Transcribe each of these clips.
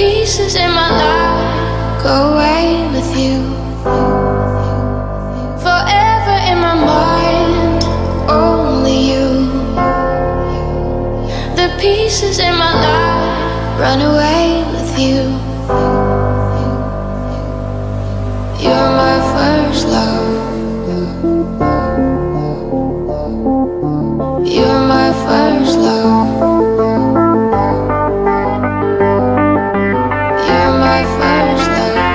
pieces in my life go away with you. Forever in my mind, only you. The pieces in my life run away with you. You're my first love. You're my first love. You're my first love.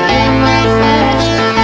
You're my first love.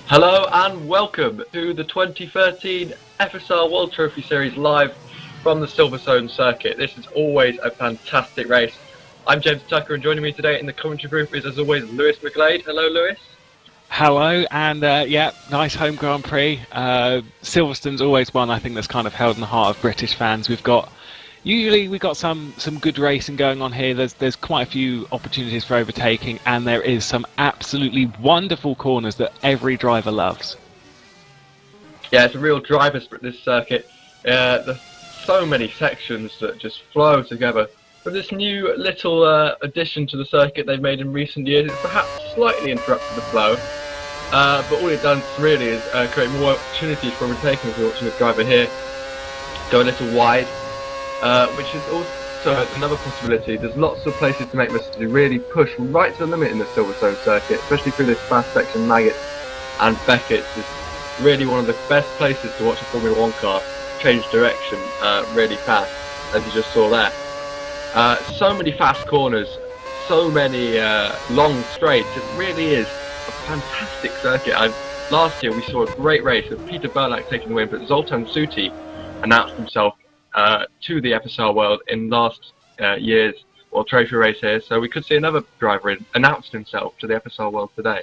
Hello and welcome to the 2013 FSR World Trophy Series live from the Silverstone circuit. This is always a fantastic race. I'm James Tucker, and joining me today in the commentary booth is, as always, Lewis McGlade. Hello, Lewis. Hello, and yeah, nice home Grand Prix. Silverstone's always one I think that's kind of held in the heart of British fans. We've got some good racing going on here. There's quite a few opportunities for overtaking, and there is some absolutely wonderful corners that every driver loves. Yeah, it's a real driver's sprint, this circuit. There's so many sections that just flow together. But this new little addition to the circuit they've made in recent years, it's perhaps slightly interrupted the flow. But all it's done really is create more opportunities for overtaking. If you're watching the driver here go a little wide. Which is also another possibility. There's lots of places to make mistakes. Really push right to the limit in the Silverstone circuit, especially through this fast section. Maggotts and Beckett's is really one of the best places to watch a Formula 1 car change direction really fast, as you just saw there. So many fast corners, so many long straights. It really is a fantastic circuit. Last year we saw a great race with Peter Burlack taking the win, but Zoltan Suti announced himself to the FSR World in last year's World Trophy race here, so we could see another driver announced himself to the FSR World today.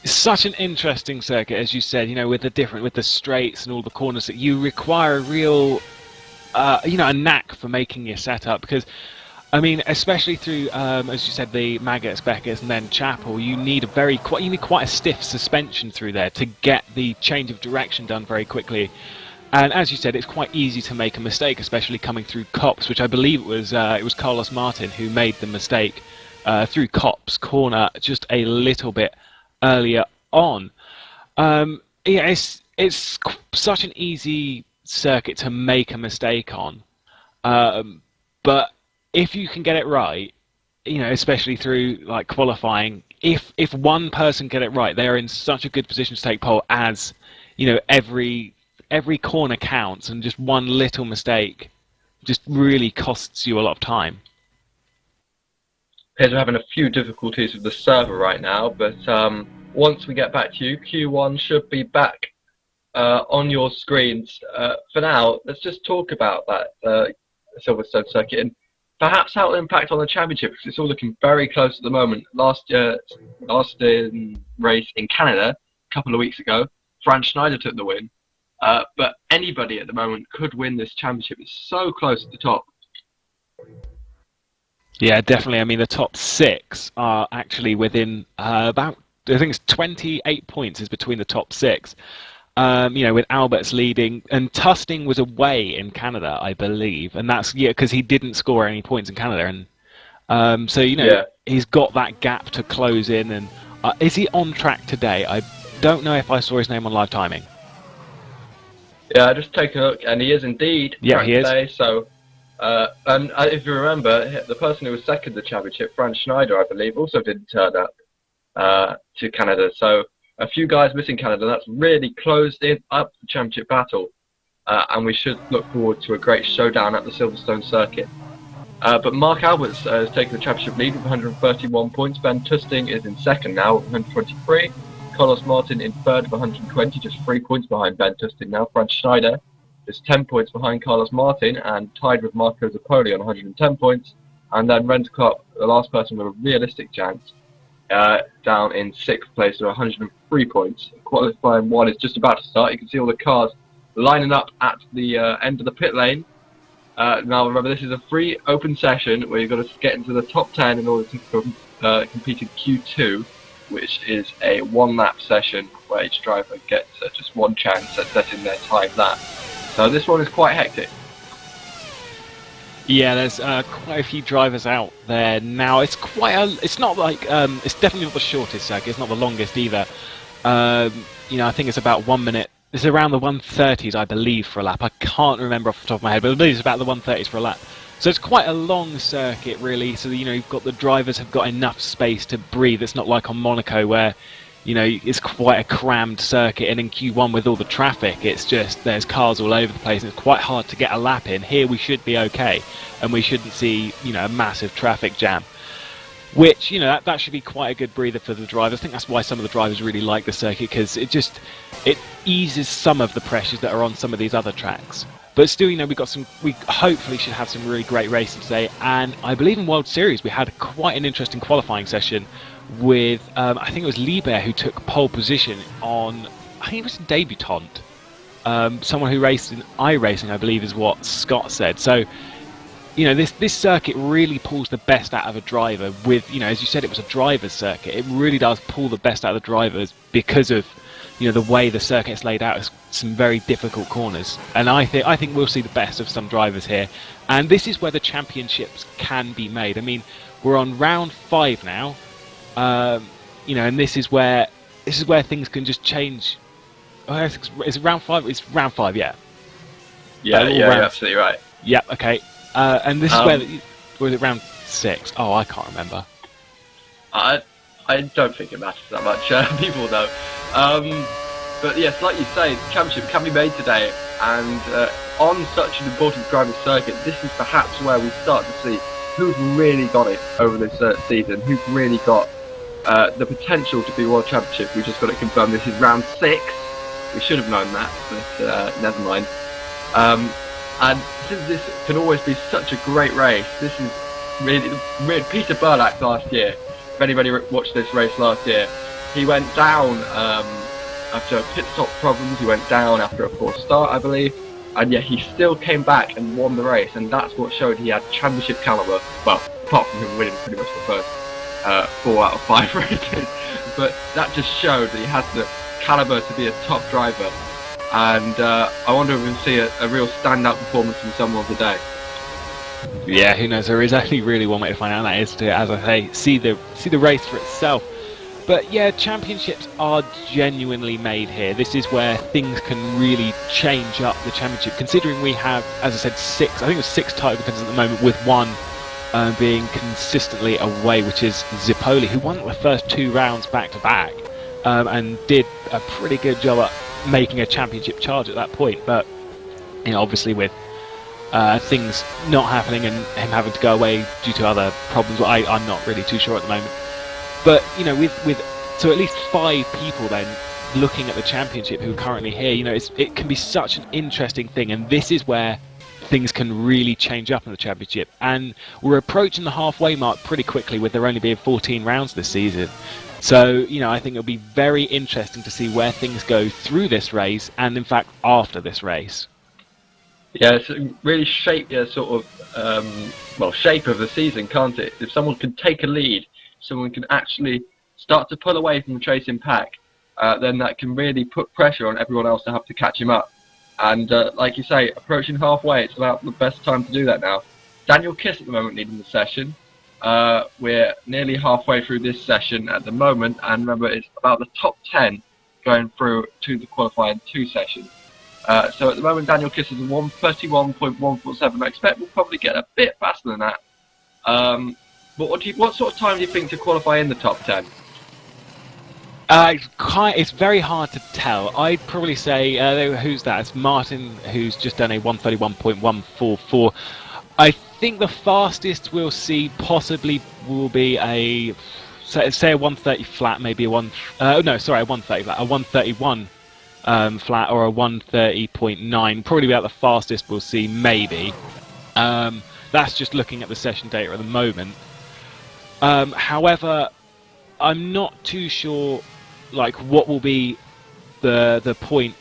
It's such an interesting circuit, as you said. You know, with the straights and all the corners, that you require a real, a knack for making your setup. Because, I mean, especially through, as you said, the Maggotts, Beckett's, and then Chapel, you need quite a stiff suspension through there to get the change of direction done very quickly. And as you said, it's quite easy to make a mistake, especially coming through Copse, which I believe it was Carlos Martin who made the mistake through Copse corner just a little bit earlier on. Yeah, it's such an easy circuit to make a mistake on, but if you can get it right, you know, especially through like qualifying, if one person get it right, they're in such a good position to take pole, as you know, every corner counts, and just one little mistake just really costs you a lot of time. Appears we're having a few difficulties with the server right now, but once we get back to you, Q1 should be back on your screens. For now, let's just talk about that Silverstone circuit. And perhaps that will impact on the championship because it's all looking very close at the moment. Last race in Canada a couple of weeks ago, Franz Schneider took the win. But anybody at the moment could win this championship. It's so close at the top. Yeah, definitely. I mean, the top 6 are actually within about, I think it's 28 points is between the top 6. With Alberts leading, and Tusting was away in Canada, I believe, and that's because he didn't score any points in Canada, and he's got that gap to close in. And is he on track today? I don't know if I saw his name on live timing. Yeah, just taking a look, and he is indeed. Yeah, he is. Today, so, and if you remember, the person who was second in the championship, Franz Schneider, I believe, also didn't turn up to Canada. So a few guys missing Canada. That's really closed up the championship battle, and we should look forward to a great showdown at the Silverstone circuit. But Mark Alberts has taken the championship lead with 131 points. Ben Tusting is in second now with 123. Carlos Martin in third with 120, just 3 points behind Ben Tusting now. Franz Schneider is 10 points behind Carlos Martin and tied with Marco Zappoli on 110 points. And then Renz Klopp, the last person with a realistic chance, down in 6th place with 103 points. Qualifying 1 is just about to start. You can see all the cars lining up at the end of the pit lane. Now remember, this is a free open session where you've got to get into the top 10 in order to compete in Q2, which is a 1-lap session where each driver gets just one chance at setting their time lap. So this one is quite hectic. Yeah, there's quite a few drivers out there now. It's it's not like it's definitely not the shortest circuit. It's not the longest either. I think it's about 1 minute. It's around the 130s, I believe, for a lap. I can't remember off the top of my head, but I believe it's about the 130s for a lap. So it's quite a long circuit, really. So you've got the drivers have got enough space to breathe. It's not like on Monaco where it's quite a crammed circuit, and in Q1 with all the traffic, it's just there's cars all over the place, and it's quite hard to get a lap in. Here we should be okay, and we shouldn't see a massive traffic jam, which that should be quite a good breather for the drivers. I think that's why some of the drivers really like the circuit, because it eases some of the pressures that are on some of these other tracks. But still, we hopefully should have some really great racing today. And I believe in World Series we had quite an interesting qualifying session with I think it was Liebherr who took pole position on, I think it was a debutant, someone who raced in iRacing, I believe is what Scott said. So this circuit really pulls the best out of a driver. With as you said, it was a driver's circuit. It really does pull the best out of the drivers because of the way the circuit's laid out. Is some very difficult corners, and I think we'll see the best of some drivers here. And this is where the championships can be made. I mean, we're on round 5 now. And this is where things can just change. Is it round 5? It's round 5, yeah. Yeah, you're absolutely right. Yeah, okay. And this is where, was it round 6? Oh, I can't remember. I don't think it matters that much. People know. But yes, like you say, the championship can be made today, and on such an important driving circuit, this is perhaps where we start to see who's really got it over this season, who's really got the potential to be World Championship. We just got it confirmed. This is round 6. We should have known that, but never mind. And since this can always be such a great race, this is really Peter Burlack last year. If anybody watched this race last year, he went down after pit stop problems. He went down after a poor start, I believe, and yet he still came back and won the race, and that's what showed he had championship caliber. Well, apart from him winning pretty much the first 4 out of 5 races, but that just showed that he has the caliber to be a top driver. And I wonder if we'll see a real standout performance from someone today. Yeah, who knows? There is only really one way to find out, and that is to, as I say, see the race for itself. But yeah, championships are genuinely made here. This is where things can really change up the championship, considering we have, as I said, 6. I think it's 6 title contenders at the moment, with one being consistently away, which is Zappoli, who won the first 2 rounds back to back, and did a pretty good job at making a championship charge at that point. But obviously with things not happening and him having to go away due to other problems, I'm not really too sure at the moment. But with so at least 5 people then looking at the championship who are currently here, it can be such an interesting thing. And this is where things can really change up in the championship. And we're approaching the halfway mark pretty quickly, with there only being 14 rounds this season. So, I think it'll be very interesting to see where things go through this race, and in fact after this race. Yeah, it's really shape your sort of shape of the season, can't it? If someone can take a lead, someone can actually start to pull away from the chasing pack, then that can really put pressure on everyone else to have to catch him up. And like you say, approaching halfway, it's about the best time to do that now. Daniel Kiss at the moment leading the session. We're nearly halfway through this session at the moment, and remember, it's about the top 10 going through to the qualifying 2 sessions. So at the moment, Daniel Kiss is 1:31.147. I expect we'll probably get a bit faster than that. But what sort of time do you think to qualify in the top 10? It's very hard to tell. I'd probably say, who's that? It's Martin, who's just done a 1:31.144. I think the fastest we'll see possibly will be a 1:30 flat, maybe a 1:30 flat, a 1:31 flat, or a 1:30.9. Probably about the fastest we'll see, maybe. That's just looking at the session data at the moment. However, I'm not too sure, what will be the point.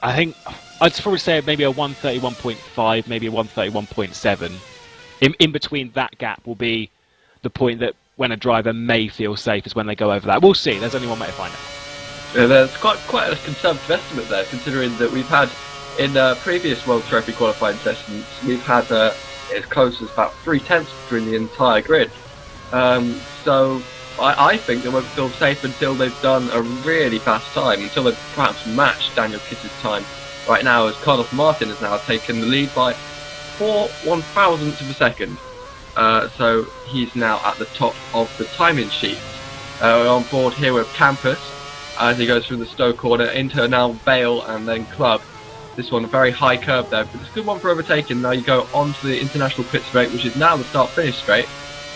I think I'd probably say maybe a 1:31.5, maybe a 1:31.7. In between that gap will be the point that when a driver may feel safe, is when they go over that. We'll see. There's only one way to find out. Yeah, there's quite a conservative estimate there, considering that we've had in previous World Trophy qualifying sessions, we've had as close as about 3/10 between the entire grid. So I think they won't feel safe until they've done a really fast time, until they've perhaps matched Daniel Kiss's time right now, as Carlos Martin has now taken the lead by 4/1000ths of a second. So he's now at the top of the timing sheet. We're on board here with Campus as he goes through the Stowe corner into now Vale and then Club. This one a very high curve there, but it's a good one for overtaking. Now you go onto the international pit straight, which is now the start-finish straight.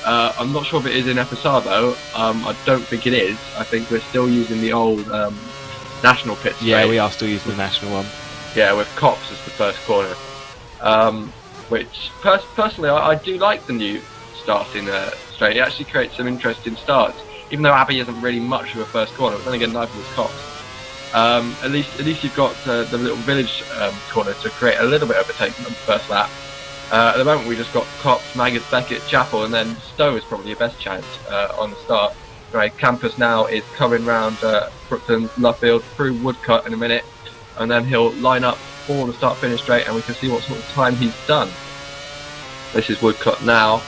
I'm not sure if it is in FSR though. I don't think it is. I think we're still using the old national pit straight. Yeah, we are still using the national one. Yeah, with Cops as the first corner. Which personally I do like the new starting straight. It actually creates some interesting starts, even though Abbey isn't really much of a first corner. But then again, neither was Cops. At least you've got the little village corner to create a little bit of overtaking on the first lap. At the moment we just got Cops, Maggots, Beckett, Chapel, and then Stowe is probably your best chance on the start. Right, Campus now is coming round Brookton, Luffield, through Woodcut in a minute, and then he'll line up for the start-finish straight, and we can see what sort of time he's done. This is Woodcut now,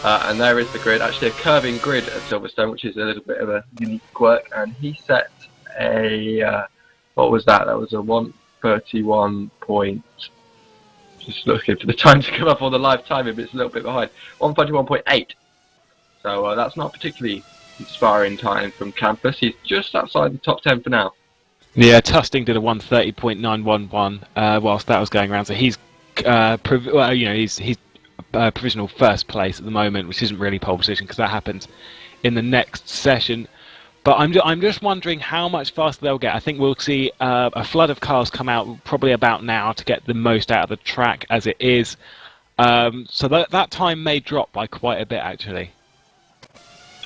and there is the grid. Actually, a curving grid at Silverstone, which is a little bit of a unique quirk. And he set a what was that? That was a 1:31 point. Just looking for the time to come up on the live timing, but it's a little bit behind. 1:31.8. So that's not particularly inspiring time from Campus. He's just outside the top 10 for now. Yeah, Tusting did a 1:30.911 whilst that was going around. So he's, he's provisional first place at the moment, which isn't really pole position because that happens in the next session. But I'm just wondering how much faster they'll get. I think we'll see a flood of cars come out probably about now to get the most out of the track as it is. So that time may drop by quite a bit actually.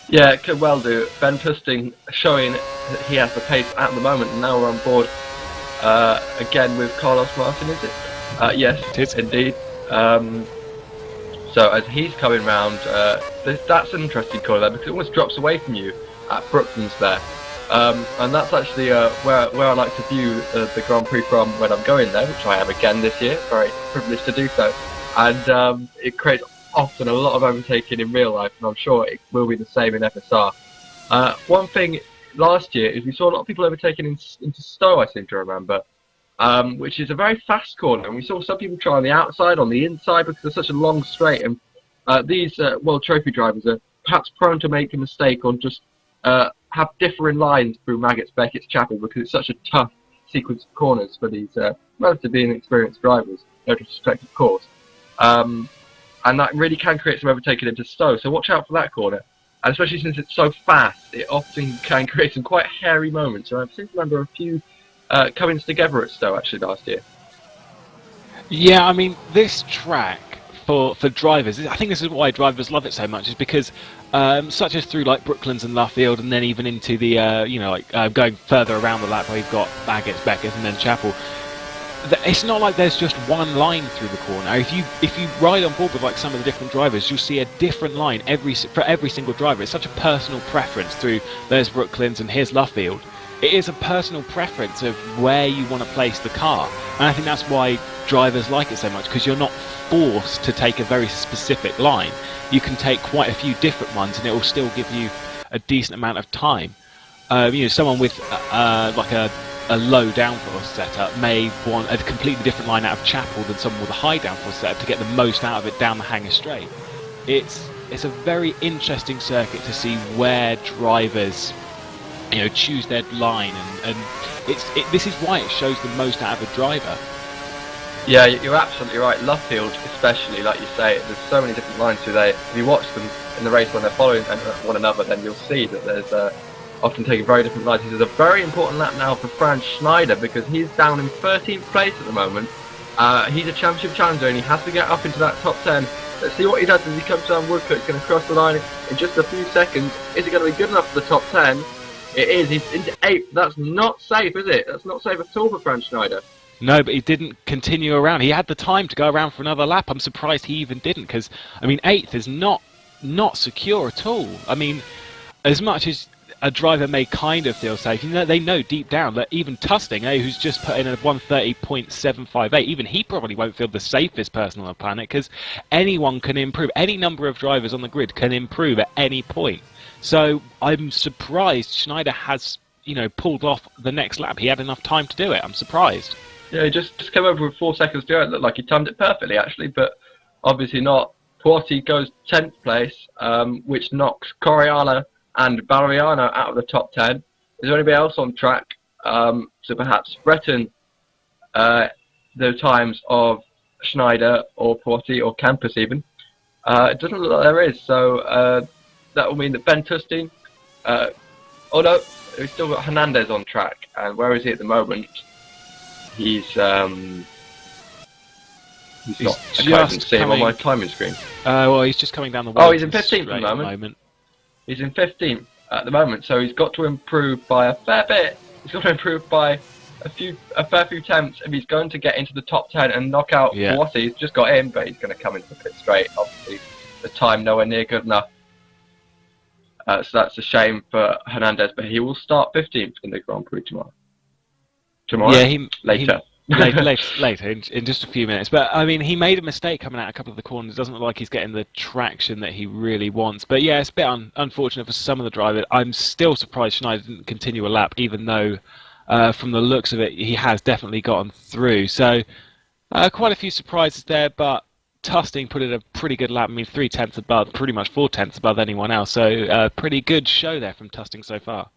Yeah, it could well do. Ben Tusting showing that he has the pace at the moment, and now we're on board again with Carlos Martin, is it? Yes, it is. Indeed. So as he's coming round, that's an interesting colour there because it almost drops away from you at Brooklands there. And that's actually where I like to view the Grand Prix from when I'm going there, which I am again this year, very privileged to do so. And it creates often a lot of overtaking in real life, and I'm sure it will be the same in FSR. One thing last year is we saw a lot of people overtaking into Stowe, I seem to remember, which is a very fast corner, and we saw some people try on the outside, on the inside, because it's such a long straight, and these World Trophy drivers are perhaps prone to make a mistake on just have differing lines through Maggots, Beckett's, Chapel, because it's such a tough sequence of corners for these relatively inexperienced drivers, no disrespect of course. And that really can create some overtaking into Stowe, so watch out for that corner. And especially since it's so fast, it often can create some quite hairy moments. And I seem to remember a few comings together at Stowe actually last year. Yeah, I mean, this track for drivers, I think this is why drivers love it so much, is because such as through like Brooklands and Luffield, and then even into the going further around the lap where you've got Baggett's, Beckett, and then Chapel. It's not like there's just one line through the corner. If you ride on board with like some of the different drivers, you'll see a different line for every single driver. It's such a personal preference through there's Brooklands and here's Luffield. It is a personal preference of where you want to place the car, and I think that's why drivers like it so much, because you're not forced to take a very specific line. You can take quite a few different ones, and it will still give you a decent amount of time. Someone with like a low downforce setup may want a completely different line out of Chapel than someone with a high downforce setup to get the most out of it down the Hanger Straight. It's a very interesting circuit to see where drivers choose their line, and this is why it shows the most out of a driver. Yeah, you're absolutely right. Luffield, especially, like you say, there's so many different lines through there. If you watch them in the race when they're following one another, then you'll see that there's often taking very different lines. This is a very important lap now for Franz Schneider, because he's down in 13th place at the moment. He's a championship challenger, and he has to get up into that top 10. Let's see what he does as he comes down Woodcote. He's going to cross the line in just a few seconds. Is it going to be good enough for the top 10? It is. He's into 8th. That's not safe, is it? That's not safe at all for Franz Schneider. No, but he didn't continue around. He had the time to go around for another lap. I'm surprised he even didn't, because, I mean, 8th is not secure at all. I mean, as much as a driver may kind of feel safe, they know deep down that even Tusting, who's just put in a 130.758, even he probably won't feel the safest person on the planet, because anyone can improve. Any number of drivers on the grid can improve at any point. So I'm surprised Schneider has, pulled off the next lap. He had enough time to do it. I'm surprised. Yeah, he just came over with 4 seconds to go. It looked like he timed it perfectly, actually, but obviously not. Porti goes 10th place, which knocks Coriana and Valeriano out of the top 10. Is there anybody else on track? So perhaps Breton, the times of Schneider or Porti or Campus even. It doesn't look like there is, so that will mean that Ben Tustin, we've still got Hernandez on track, and where is he at the moment? He's not. I can't even see him on my timing screen. Well, he's just coming down the. Oh, he's in 15th at the moment. He's in 15th at the moment, so he's got to improve by a fair bit. He's got to improve by a fair few attempts if he's going to get into the top 10 and knock out Porti. He's just got in, but he's going to come into the pit straight. Obviously, the time nowhere near good enough. So that's a shame for Hernandez, but he will start 15th in the Grand Prix tomorrow. Yeah, later. Later, in just a few minutes. But, I mean, he made a mistake coming out a couple of the corners. It doesn't look like he's getting the traction that he really wants. But, yeah, it's a bit unfortunate for some of the drivers. I'm still surprised Schneider didn't continue a lap, even though, from the looks of it, he has definitely gotten through. So, quite a few surprises there, but Tusting put in a pretty good lap. I mean, 3/10 above, pretty much 4/10 above anyone else. So, pretty good show there from Tusting so far.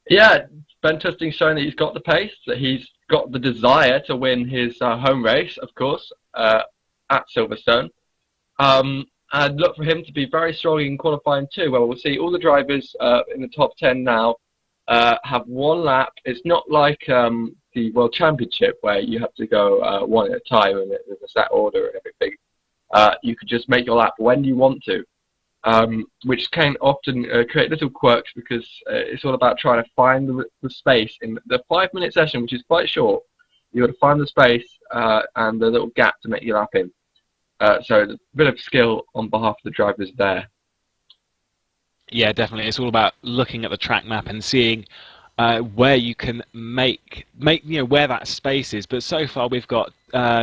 Yeah, Ben Tusting's showing that he's got the pace, that he's got the desire to win his home race, of course, at Silverstone. And look for him to be very strong in qualifying too, where we'll see all the drivers in the top 10 now have one lap. It's not like the World Championship where you have to go one at a time and there's a set order and everything. You could just make your lap when you want to. Which can often create little quirks, because it's all about trying to find the space in the 5-minute session, which is quite short. You've got to find the space and the little gap to make your lap in. So a bit of skill on behalf of the drivers there. Yeah, definitely. It's all about looking at the track map and seeing where you can make where that space is. But so far we've got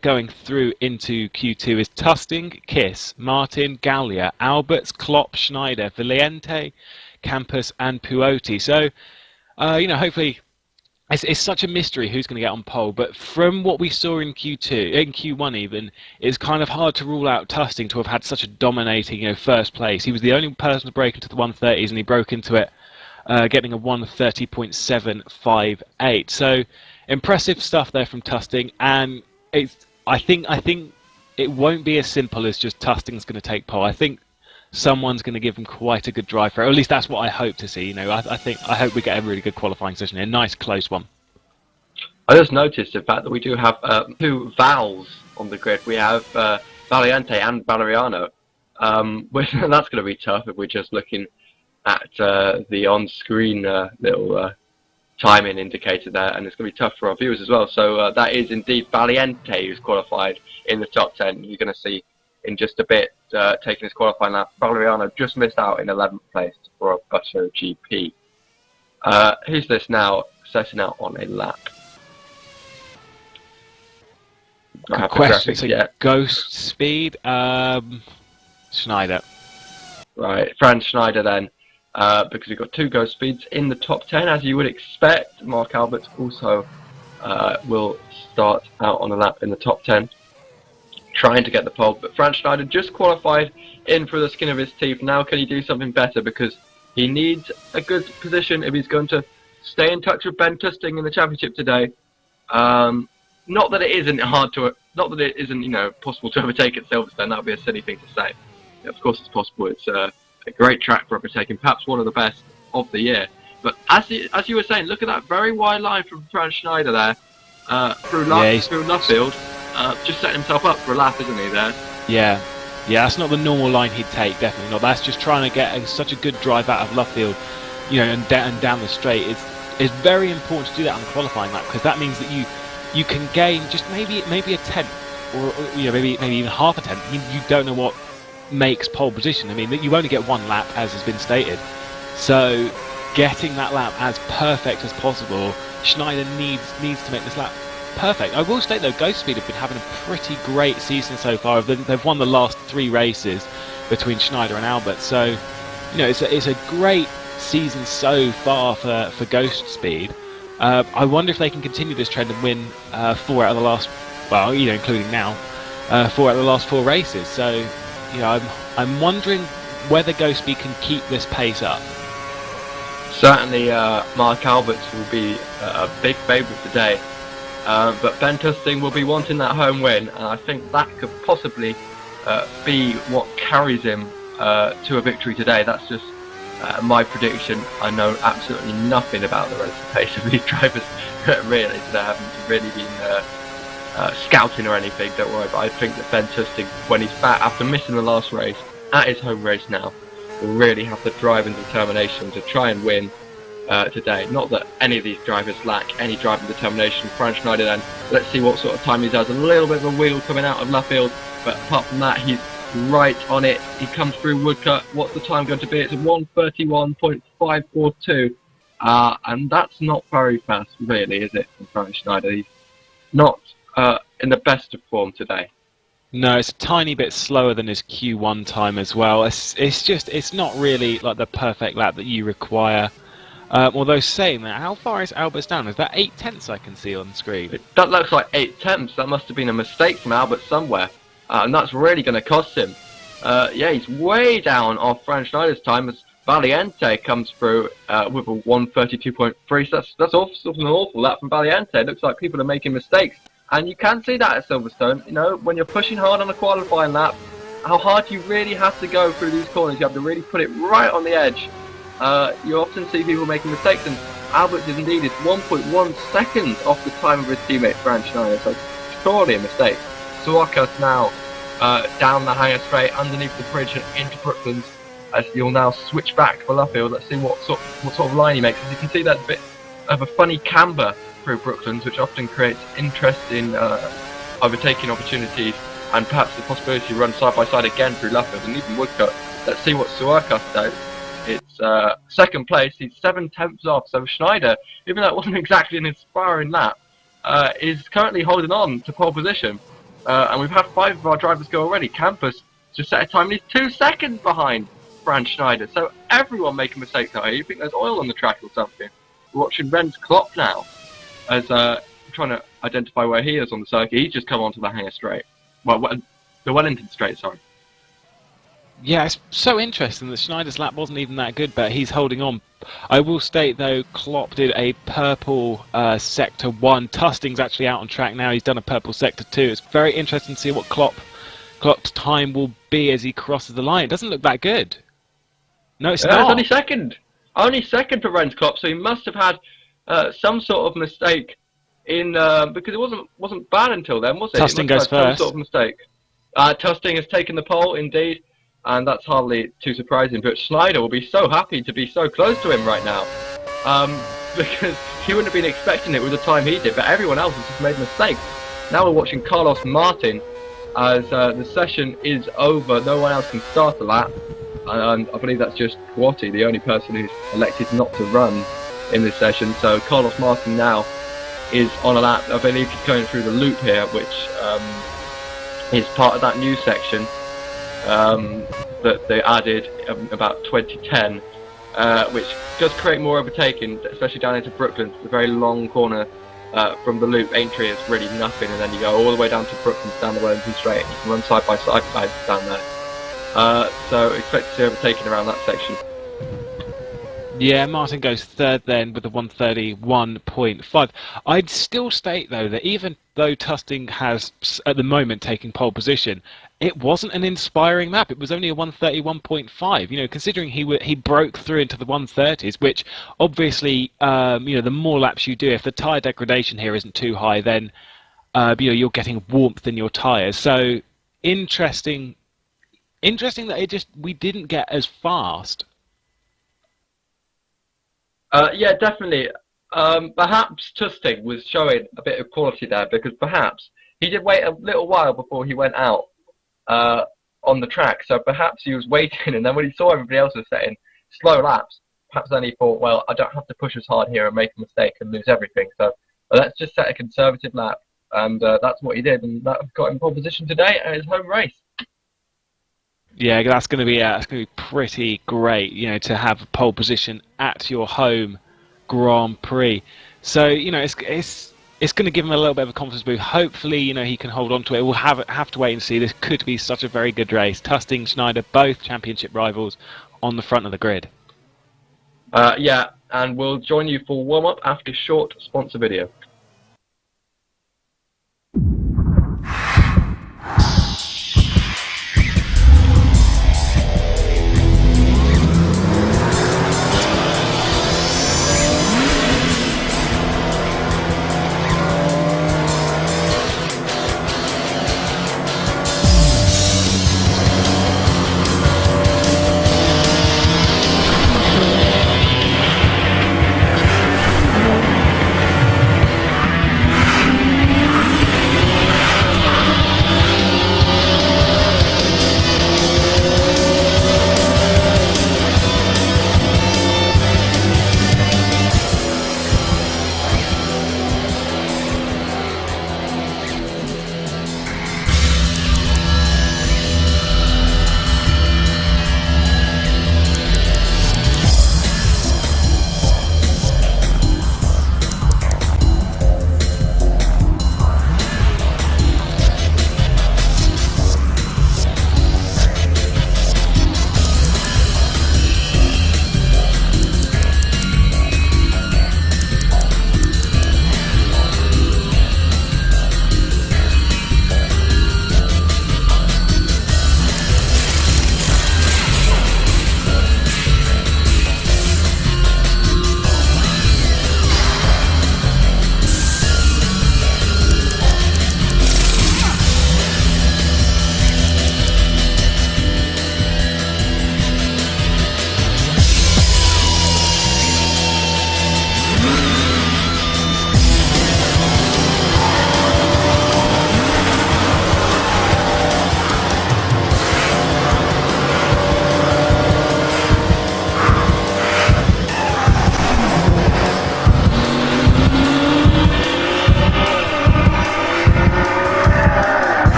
going through into Q2 is Tusting, Kiss, Martin, Gallia, Alberts, Klopp, Schneider, Valiente, Campus and Puoti. So hopefully it's such a mystery who's going to get on pole, but from what we saw in Q1 even, it's kind of hard to rule out Tusting to have had such a dominating first place. He was the only person to break into the 130s, and he broke into it getting a 130.758. So impressive stuff there from Tusting, and I think it won't be as simple as just Tusting's going to take pole. I think someone's going to give him quite a good drive for it. Or at least that's what I hope to see. I hope we get a really good qualifying session, a nice close one. I just noticed the fact that we do have two Vals on the grid. We have Valiente and Valeriano. That's going to be tough if we're just looking at the on-screen little timing indicator there, and it's going to be tough for our viewers as well. So that is indeed Valiente who's qualified in the top 10. You're going to see in just a bit taking his qualifying lap. Valeriano just missed out in 11th place for a Butter GP. Who's this now setting out on a lap? Good question. So Ghost Speed, Schneider. Right, Franz Schneider then, because we've got two Ghost Speeds in the top 10, as you would expect. Mark Albert also will start out on a lap in the top 10, trying to get the pole. But Franz Schneider just qualified in for the skin of his teeth. Now can he do something better, because he needs a good position if he's going to stay in touch with Ben Tusting in the championship today. Not that it isn't possible to overtake at Silverstone. That would be a silly thing to say. Of course it's possible. It's a great track for overtaking, perhaps one of the best of the year. But as you were saying, look at that very wide line from Franz Schneider there, through Luffield, just setting himself up for a lap, isn't he there? Yeah, that's not the normal line he'd take, definitely not. That's just trying to get such a good drive out of Luffield, and down the straight. It's very important to do that on the qualifying lap, because that means that you can gain just maybe a tenth, or maybe even half a tenth. You don't know what makes pole position. I mean, you only get one lap, as has been stated. So getting that lap as perfect as possible, Schneider needs to make this lap perfect. I will state though, Ghost Speed have been having a pretty great season so far. They've won the last 3 races between Schneider and Albert. So it's a great season so far for Ghost Speed. I wonder if they can continue this trend and win 4 out of the last, including now, 4 out of the last 4 races. So, I'm wondering whether Ghost Speed can keep this pace up. Certainly, Mark Alberts will be a big favourite today, but Ben Tusting will be wanting that home win, and I think that could possibly be what carries him to a victory today. That's just my prediction. I know absolutely nothing about the relative pace of these drivers, really, so I haven't really been scouting or anything, don't worry, but I think that Ben Tusting, when he's back after missing the last race, at his home race now, will really have the drive and determination to try and win today. Not that any of these drivers lack any drive and determination. Franz Schneider then, let's see what sort of time he does. A little bit of a wheel coming out of Luffield, but apart from that, he's right on it. He comes through Woodcut. What's the time going to be? It's 1:31.542, and that's not very fast, really, is it, from Franz Schneider? He's not in the best of form today. No, it's a tiny bit slower than his Q1 time as well. It's not really like the perfect lap that you require. Although saying that, how far is Albert's down? Is that 8 tenths I can see on the screen? That looks like 8 tenths. That must have been a mistake from Albert somewhere. And that's really going to cost him. He's way down off Franz Schneider's time as Valiente comes through with a 1:32.3. So that's an awful lap from Valiente. It looks like people are making mistakes. And you can see that at Silverstone. When you're pushing hard on a qualifying lap, how hard you really have to go through these corners. You have to really put it right on the edge. You often see people making mistakes, and Albert is indeed 1.1 seconds off the time of his teammate Franz Schneider. So surely a mistake. Suarkas now down the hangar straight underneath the bridge and into Brooklands, as you'll now switch back for Luffield. Let's see what sort of line he makes. As you can see, that's a bit of a funny camber through Brooklands, which often creates interesting overtaking opportunities, and perhaps the possibility to run side by side again through Luffield and even Woodcut. Let's see what Suarkas does. It's second place. He's 7 tenths off. So Schneider, even though it wasn't exactly an inspiring lap, is currently holding on to pole position. And we've had 5 of our drivers go already. Campus just set a time, and he's 2 seconds behind Franz Schneider. So everyone making mistakes out here. You think there's oil on the track or something? We're watching Renz Klopp now, as trying to identify where he is on the circuit. He's just come onto the hangar straight. Well, the Wellington straight, sorry. Yeah, it's so interesting that Schneider's lap wasn't even that good, but he's holding on. I will state, though, Klopp did a purple Sector 1. Tusting's actually out on track now. He's done a purple Sector 2. It's very interesting to see what Klopp's time will be as he crosses the line. It doesn't look that good. No, it's not. It's only second. Only second for Renz Klopp, so he must have had some sort of mistake in because it wasn't bad until then, was it? Tustin It goes must have some first. sort of mistake. Tustin has taken the pole, indeed, and that's hardly too surprising. But Schneider will be so happy to be so close to him right now, because he wouldn't have been expecting it with the time he did. But everyone else has just made mistakes. Now we're watching Carlos Martin as the session is over. No one else can start a lap, and I believe that's just Quatty, the only person who's elected not to run in this session. So Carlos Martin now is on a lap. I believe he's going through the loop here, which is part of that new section that they added about 2010, which does create more overtaking, especially down into Brooklyn. It's a very long corner from the loop. Aintree is really nothing, and then you go all the way down to Brooklyn down the Wellington Straight, and you can run side by side down there. So expect to see overtaking around that section. Yeah, Martin goes third then with a 1:31.5. I'd still state, though, that even though Tustin has, at the moment, taken pole position, it wasn't an inspiring lap. It was only a 1:31.5. You know, considering he broke through into the 1:30s, which obviously, the more laps you do, if the tyre degradation here isn't too high, then you're getting warmth in your tyres. So interesting that we didn't get as fast. Yeah, definitely. Perhaps Tustin was showing a bit of quality there, because perhaps he did wait a little while before he went out on the track. So perhaps he was waiting, and then when he saw everybody else was setting slow laps, perhaps then he thought, well, I don't have to push as hard here and make a mistake and lose everything. So let's just set a conservative lap, and that's what he did, and that got him pole position today at his home race. Yeah, that's going to be pretty great, to have a pole position at your home Grand Prix. So, it's going to give him a little bit of a confidence boost. Hopefully, he can hold on to it. We'll have to wait and see. This could be such a very good race. Tustin, Schneider, both championship rivals on the front of the grid. Yeah, and we'll join you for warm-up after short sponsor video.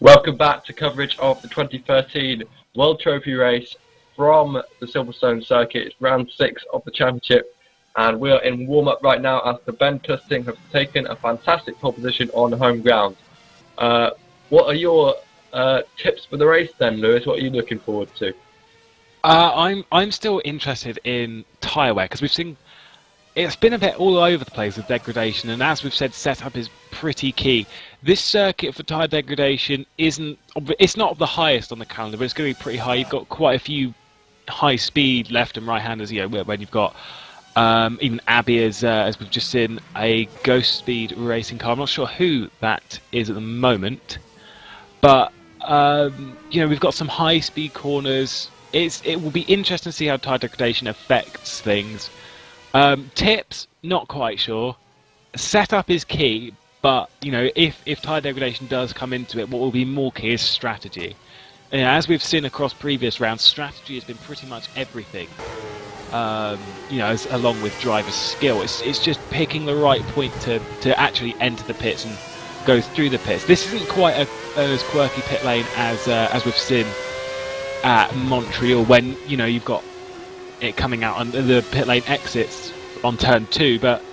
Welcome back to coverage of the 2013 World Trophy race from the Silverstone circuit. It's round 6 of the championship, and we are in warm-up right now after Ben Tusting has taken a fantastic pole position on home ground. What are your tips for the race then, Lewis? What are you looking forward to? I'm still interested in tyre wear, because we've seen it's been a bit all over the place with degradation, and as we've said, setup is pretty key. This circuit for tyre degradation it's not the highest on the calendar, but it's going to be pretty high. You've got quite a few high-speed left and right-handers. You know, when you've got even Abbey as we've just seen, a Ghost Speed racing car. I'm not sure who that is at the moment, but you know, we've got some high-speed corners. It will be interesting to see how tyre degradation affects things. Tips, not quite sure. Setup is key, but you know, if tyre degradation does come into it, what will be more key is strategy. And, you know, as we've seen across previous rounds, strategy has been pretty much everything. You know, along with driver's skill, it's just picking the right point to actually enter the pits and go through the pits. This isn't quite as quirky pit lane as we've seen at Montreal, when you know you've got it coming out on the pit lane exits on turn 2, but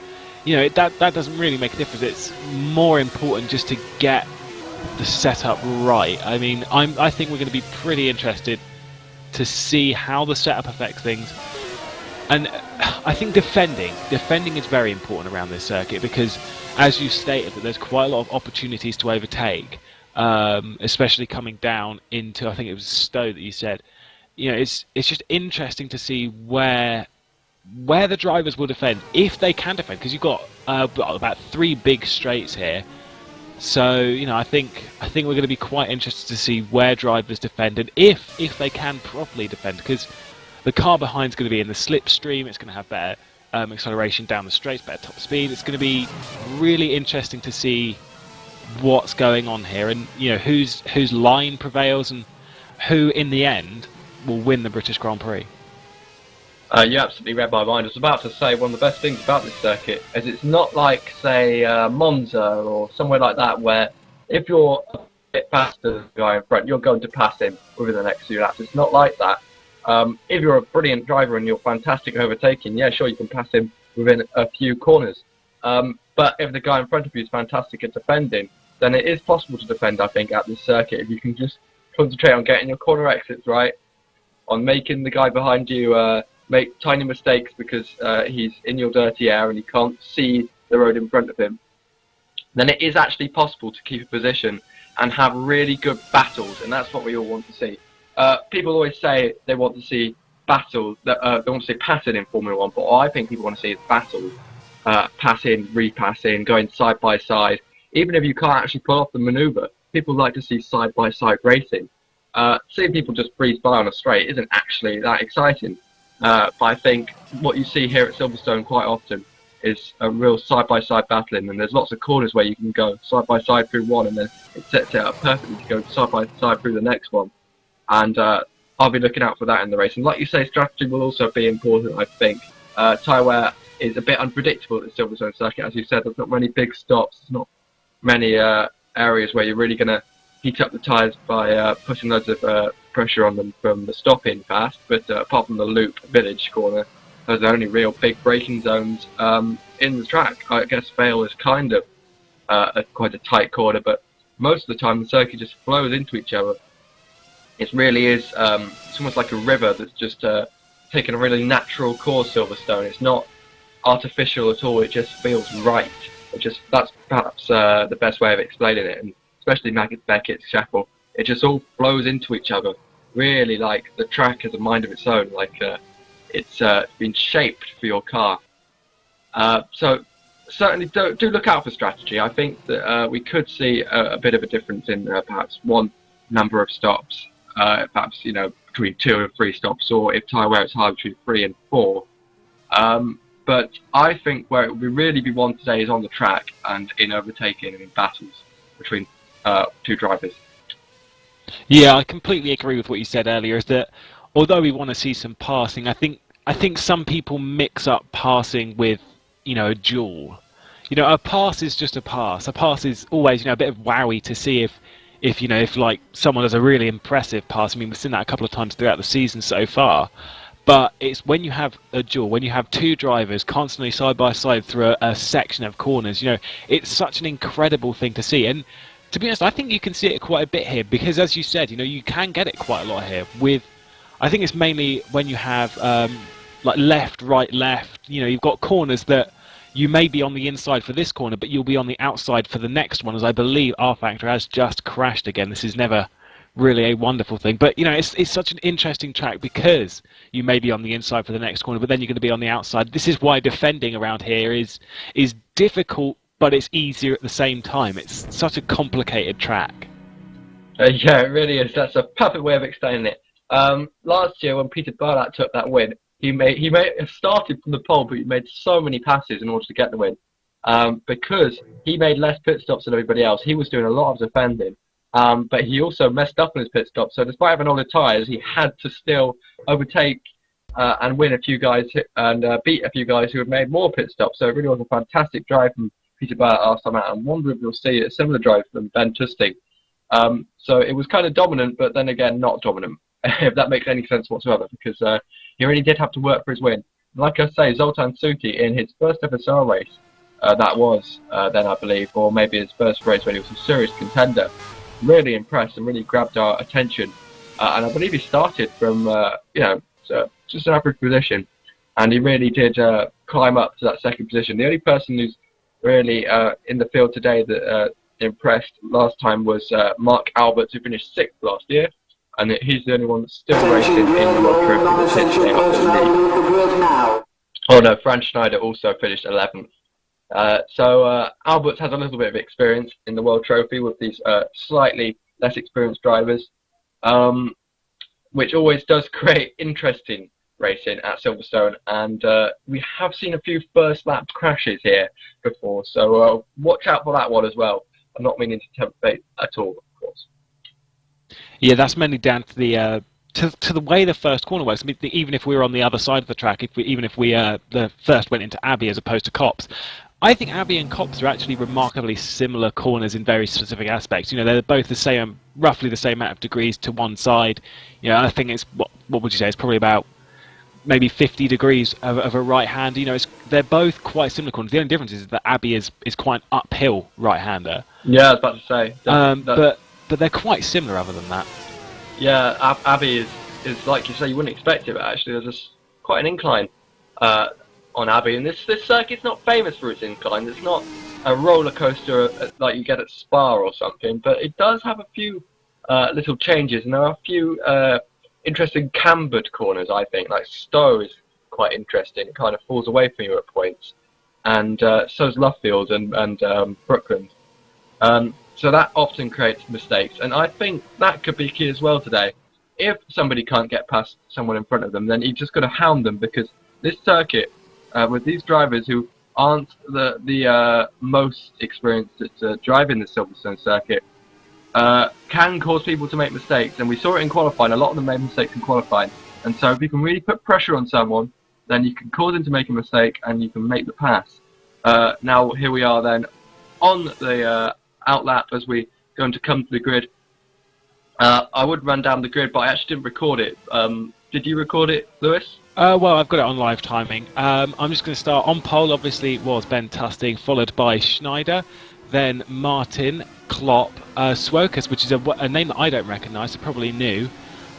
you know that doesn't really make a difference. It's more important just to get the setup right. I mean, I think we're going to be pretty interested to see how the setup affects things, and I think defending is very important around this circuit, because as you stated, that there's quite a lot of opportunities to overtake, especially coming down into, I think it was Stowe that you said. You know, it's just interesting to see where the drivers will defend, if they can defend, because you've got about 3 big straights here. So you know, I think we're going to be quite interested to see where drivers defend, and if they can properly defend, because the car behind is going to be in the slipstream. It's going to have better acceleration down the straights, better top speed. It's going to be really interesting to see what's going on here, and you know, whose line prevails and who in the end will win the British Grand Prix. You absolutely read my mind. I was about to say, one of the best things about this circuit is it's not like, say, Monza or somewhere like that, where if you're a bit faster than the guy in front, you're going to pass him within the next few laps. It's not like that. If you're a brilliant driver and you're fantastic at overtaking, yeah, sure, you can pass him within a few corners. But if the guy in front of you is fantastic at defending, then it is possible to defend, I think, at this circuit, if you can just concentrate on getting your corner exits right, on making the guy behind you make tiny mistakes because he's in your dirty air and he can't see the road in front of him, then it is actually possible to keep a position and have really good battles, and that's what we all want to see. People always say they want to see battles, they want to see passing in Formula 1, but what I think people want to see is battles. Passing, repassing, going side by side. Even if you can't actually pull off the manoeuvre, people like to see side by side racing. Seeing people just breeze by on a straight isn't actually that exciting. But I think what you see here at Silverstone quite often is a real side-by-side battling, and there's lots of corners where you can go side-by-side through one, and then it sets it up perfectly to go side-by-side through the next one. And I'll be looking out for that in the race. And like you say, strategy will also be important, I think. Tyre wear is a bit unpredictable at the Silverstone circuit. As you said, there's not many big stops, there's not many areas where you're really going to heat up the tyres by pushing loads of pressure on them from the stop-in fast, but apart from the loop village corner, those are the only real big braking zones in the track. I guess Vale is kind of quite a tight corner, but most of the time the circuit just flows into each other. It really is, it's almost like a river that's just taken a really natural course, Silverstone. It's not artificial at all, it just feels right. That's perhaps the best way of explaining it, and especially Beckett's Chapel. It just all flows into each other, really, like the track has a mind of its own, like it's been shaped for your car. So certainly do look out for strategy. I think that we could see a bit of a difference in perhaps one number of stops, perhaps, you know, between 2 and 3 stops, or if tyre wear is high, between 3 and 4. But I think where it will really be won today is on the track and in overtaking and in battles between 2 drivers. Yeah, I completely agree with what you said earlier, is that although we want to see some passing, I think some people mix up passing with, you know, a duel. You know, a pass is just a pass. A pass is always, you know, a bit of wowie to see if like someone does a really impressive pass. I mean, we've seen that a couple of times throughout the season so far. But it's when you have a duel, when you have two drivers constantly side by side through a section of corners, it's such an incredible thing to see. And to be honest, I think you can see it quite a bit here because, as you said, you can get it quite a lot here. I think it's mainly when you have like left, right, left. You've got corners that you may be on the inside for this corner, but you'll be on the outside for the next one. As I believe rFactor has just crashed again. This is never really a wonderful thing, but it's such an interesting track because you may be on the inside for the next corner, but then you're going to be on the outside. This is why defending around here is difficult, but it's easier at the same time. It's such a complicated track. Yeah, it really is. That's a perfect way of explaining it. Last year when Peter Burlat took that win, he started from the pole, but he made so many passes in order to get the win. Because he made less pit stops than everybody else. He was doing a lot of defending. But he also messed up on his pit stop. So despite having all the tyres, he had to still overtake and win a few guys and beat a few guys who had made more pit stops. So it really was a fantastic drive from Peter Burlat last time out. I'm wondering if we'll see a similar drive from Ben Tusting. So it was kind of dominant, but then again, not dominant, if that makes any sense whatsoever, because he really did have to work for his win. Like I say, Zoltan Suti in his first FSR race, that was then I believe, or maybe his first race when he was a serious contender, really impressed and really grabbed our attention. And I believe he started from, just an average position. And he really did climb up to that second position. The only person who's really in the field today that impressed last time was Mark Alberts, who finished 6th last year. And he's the only one that's still racing in the World Trophy that's hitting off the lead. Oh no, Franz Schneider also finished 11th. So Alberts has a little bit of experience in the World Trophy with these slightly less experienced drivers, which always does create interesting racing at Silverstone. And we have seen a few first lap crashes here before, so watch out for that one as well. I'm not meaning to tempt fate at all, of course. Yeah, that's mainly down to the to the way the first corner works. I mean, even if we were on the other side of the track, even if we the first went into Abbey as opposed to Copse, I think Abbey and Copse are actually remarkably similar corners in very specific aspects. They're both the same, roughly the same amount of degrees to one side. I think it's what would you say? It's probably about maybe 50 degrees of a right hand. They're both quite similar corners. The only difference is that Abbey is quite an uphill right-hander. Yeah, I was about to say. But they're quite similar other than that. Yeah, Abbey is like you say, you wouldn't expect it, but actually there's just quite an incline on Abbey, and this circuit's not famous for its incline. It's not a roller coaster like you get at Spa or something, but it does have a few little changes, and there are a few interesting cambered corners, I think. Like Stowe is quite interesting. It kind of falls away from you at points, and so's Luffield and Brookland. So that often creates mistakes, and I think that could be key as well today. If somebody can't get past someone in front of them, then you've just got to hound them, because this circuit, with these drivers who aren't the most experienced at driving the Silverstone circuit, can cause people to make mistakes. And we saw it in qualifying. A lot of them made mistakes in qualifying. And so if you can really put pressure on someone, then you can cause them to make a mistake and you can make the pass. Now here we are then on the outlap as we going to come to the grid. I would run down the grid, but I actually didn't record it. Did you record it, Lewis? Well, I've got it on live timing. I'm just going to start. On pole, obviously, was Ben Tusting, followed by Schneider, then Martin, Klopp, Swokas, which is a name that I don't recognise, so probably new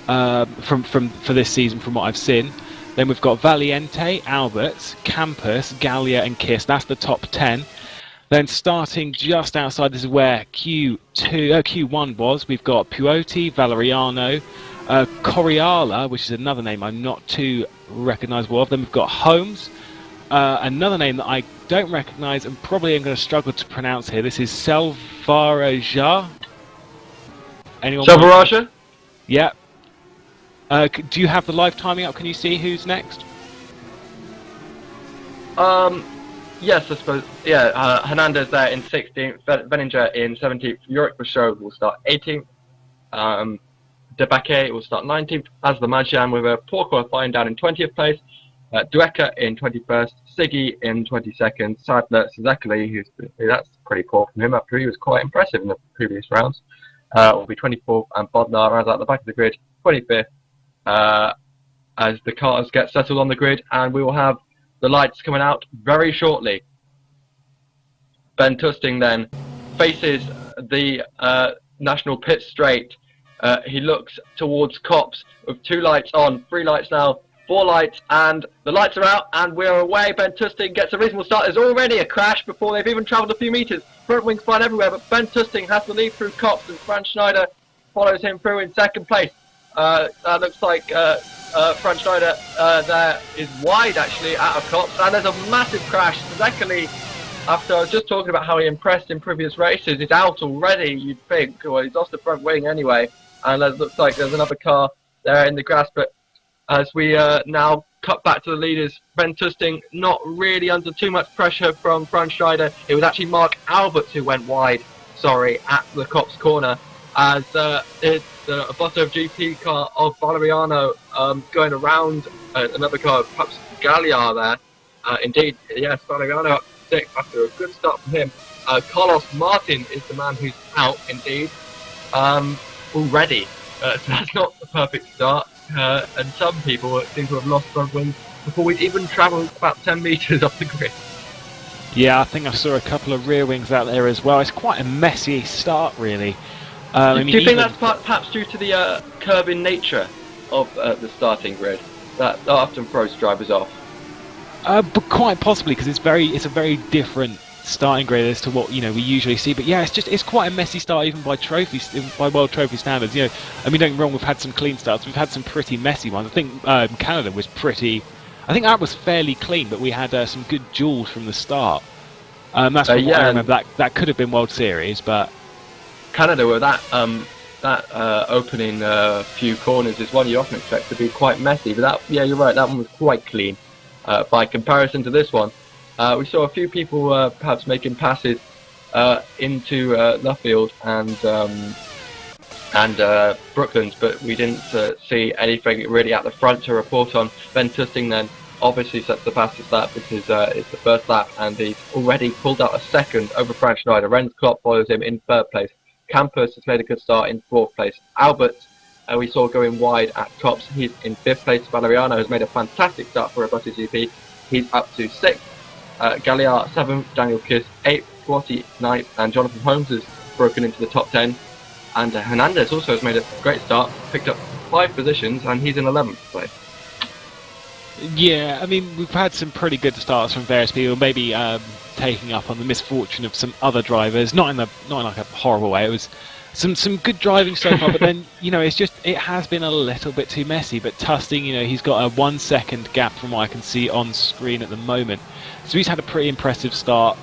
for this season from what I've seen. Then we've got Valiente, Alberts, Campus, Gallia and Kiss. That's the top 10. Then starting just outside, this is where Q1 was. We've got Puoti, Valeriano, Coriala, which is another name I'm not too recognisable of. Then we've got Holmes, another name that I don't recognise and probably am going to struggle to pronounce here. This is Selvaraja. Anyone? Selvaraja? Yeah. Do you have the live timing up? Can you see who's next? Yes, I suppose. Yeah, Hernandez there in 16th, Veninger in 17th, Yorick Bashov will start 18th, Debaque will start 19th, Aslamajjan with a poor qualifying down in 20th place, Dueker in 21st, Siggy in 22nd, Sadler, Sazekali, that's pretty poor from him after he was quite impressive in the previous rounds, will be 24th, and Bodnar rounds out the back of the grid, 25th, as the cars get settled on the grid, and we will have the lights coming out very shortly. Ben Tusting then faces the National Pit Straight. He looks towards Copse with 2 lights on, 3 lights now, 4 lights, and the lights are out, and we're away. Ben Tusting gets a reasonable start. There's already a crash before they've even travelled a few metres. Front wings flying everywhere, but Ben Tusting has to lead through Copse, and Franz Schneider follows him through in second place. That looks like Franz Schneider there is wide actually out of Copse, and there's a massive crash. Zekeli, after I was just talking about how he impressed in previous races, is out already, you'd think. Well, he's lost the front wing anyway, and it looks like there's another car there in the grass. But as we now cut back to the leaders, Ben Tusting not really under too much pressure from Franz Schneider. It was actually Mark Alberts who went wide, at the Copse corner, as it's a Botto GP car of Valeriano going around another car, perhaps Galliard there. Indeed, yes, Valeriano up 6 after a good start from him. Carlos Martin is the man who's out, indeed, already. So that's not the perfect start. And some people seem to have lost front wings before we'd even travelled about 10 metres off the grid. Yeah, I think I saw a couple of rear wings out there as well. It's quite a messy start, really. Do you think that's perhaps due to the curving nature of the starting grid that often throws drivers off? But quite possibly, because it's a very different starting grid as to what we usually see. But yeah, it's quite a messy start even by World Trophy standards. Don't get me wrong, we've had some clean starts, we've had some pretty messy ones. I think Canada was I think that was fairly clean, but we had some good jewels from the start. That's from what I remember. That could have been World Series, but Canada were that opening few corners is one you often expect to be quite messy, but you're right, that one was quite clean by comparison to this one. We saw a few people perhaps making passes into Luffield and Brooklands, but we didn't see anything really at the front to report on. Ben Tusting then obviously sets the fastest lap because it's the first lap, and he's already pulled out a second over Franz Schneider. Renz Klopp follows him in 3rd place. Campos has made a good start in 4th place. Albert, we saw going wide at Copse. He's in 5th place. Valeriano has made a fantastic start for a Butty GP. He's up to 6th. Galliard 7th. Daniel Kiss 8th. Quatty 9th. And Jonathan Holmes has broken into the top 10. And Hernandez also has made a great start. Picked up 5 positions, and he's in 11th place. yeah, I mean, we've had some pretty good starts from various people. Maybe taking up on the misfortune of some other drivers, not in like a horrible way. It was some good driving so far, but then it has been a little bit too messy. But Tusting, he's got a 1 second gap from what I can see on screen at the moment, so he's had a pretty impressive start.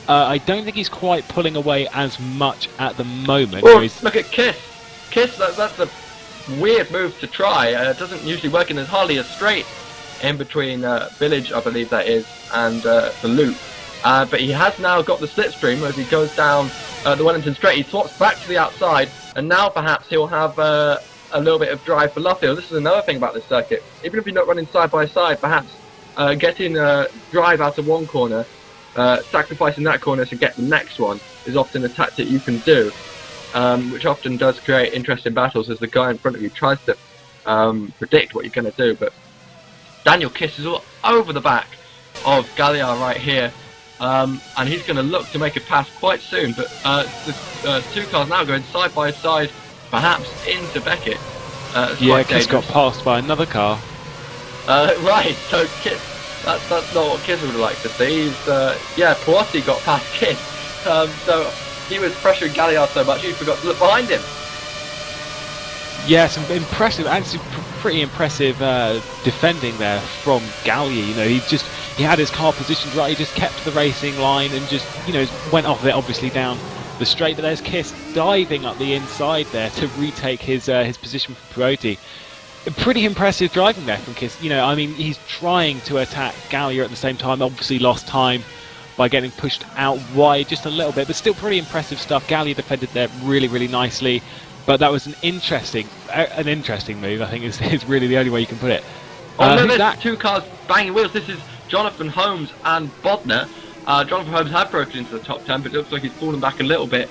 I don't think he's quite pulling away as much at the moment. Oh, look at Kiss. That's a weird move to try. It doesn't usually work, and there's hardly a straight in between Village, I believe that is, and the loop. But he has now got the slipstream as he goes down the Wellington Straight. He swaps back to the outside, and now perhaps he'll have a little bit of drive for Luffield. This is another thing about this circuit. Even if you're not running side by side, perhaps getting drive out of one corner, sacrificing that corner to get the next one is often a tactic you can do, which often does create interesting battles as the guy in front of you tries to predict what you're going to do. But Daniel Kiss is all over the back of Galliard right here, and he's going to look to make a pass quite soon. But the two cars now going side by side, perhaps into Beckett. Yeah, Kiss got passed by another car. Right, so Kiss, that's not what Kiss would like to see. Poissy got past Kiss, so he was pressuring Galliard so much he forgot to look behind him. Yeah, some impressive, actually pretty impressive defending there from Galliard. He had his car positioned right. He just kept the racing line and just went off it, obviously down the straight. But there's Kiss diving up the inside there to retake his position for Perotti. Pretty impressive driving there from Kiss. He's trying to attack Galliard at the same time. Obviously lost time by getting pushed out wide just a little bit, but still pretty impressive stuff. Galliard defended there really, really nicely. But that was an interesting move, I think is really the only way you can put it. There's two cars banging wheels. This is Jonathan Holmes and Bodnar. Jonathan Holmes had broken into the top 10, but it looks like he's fallen back a little bit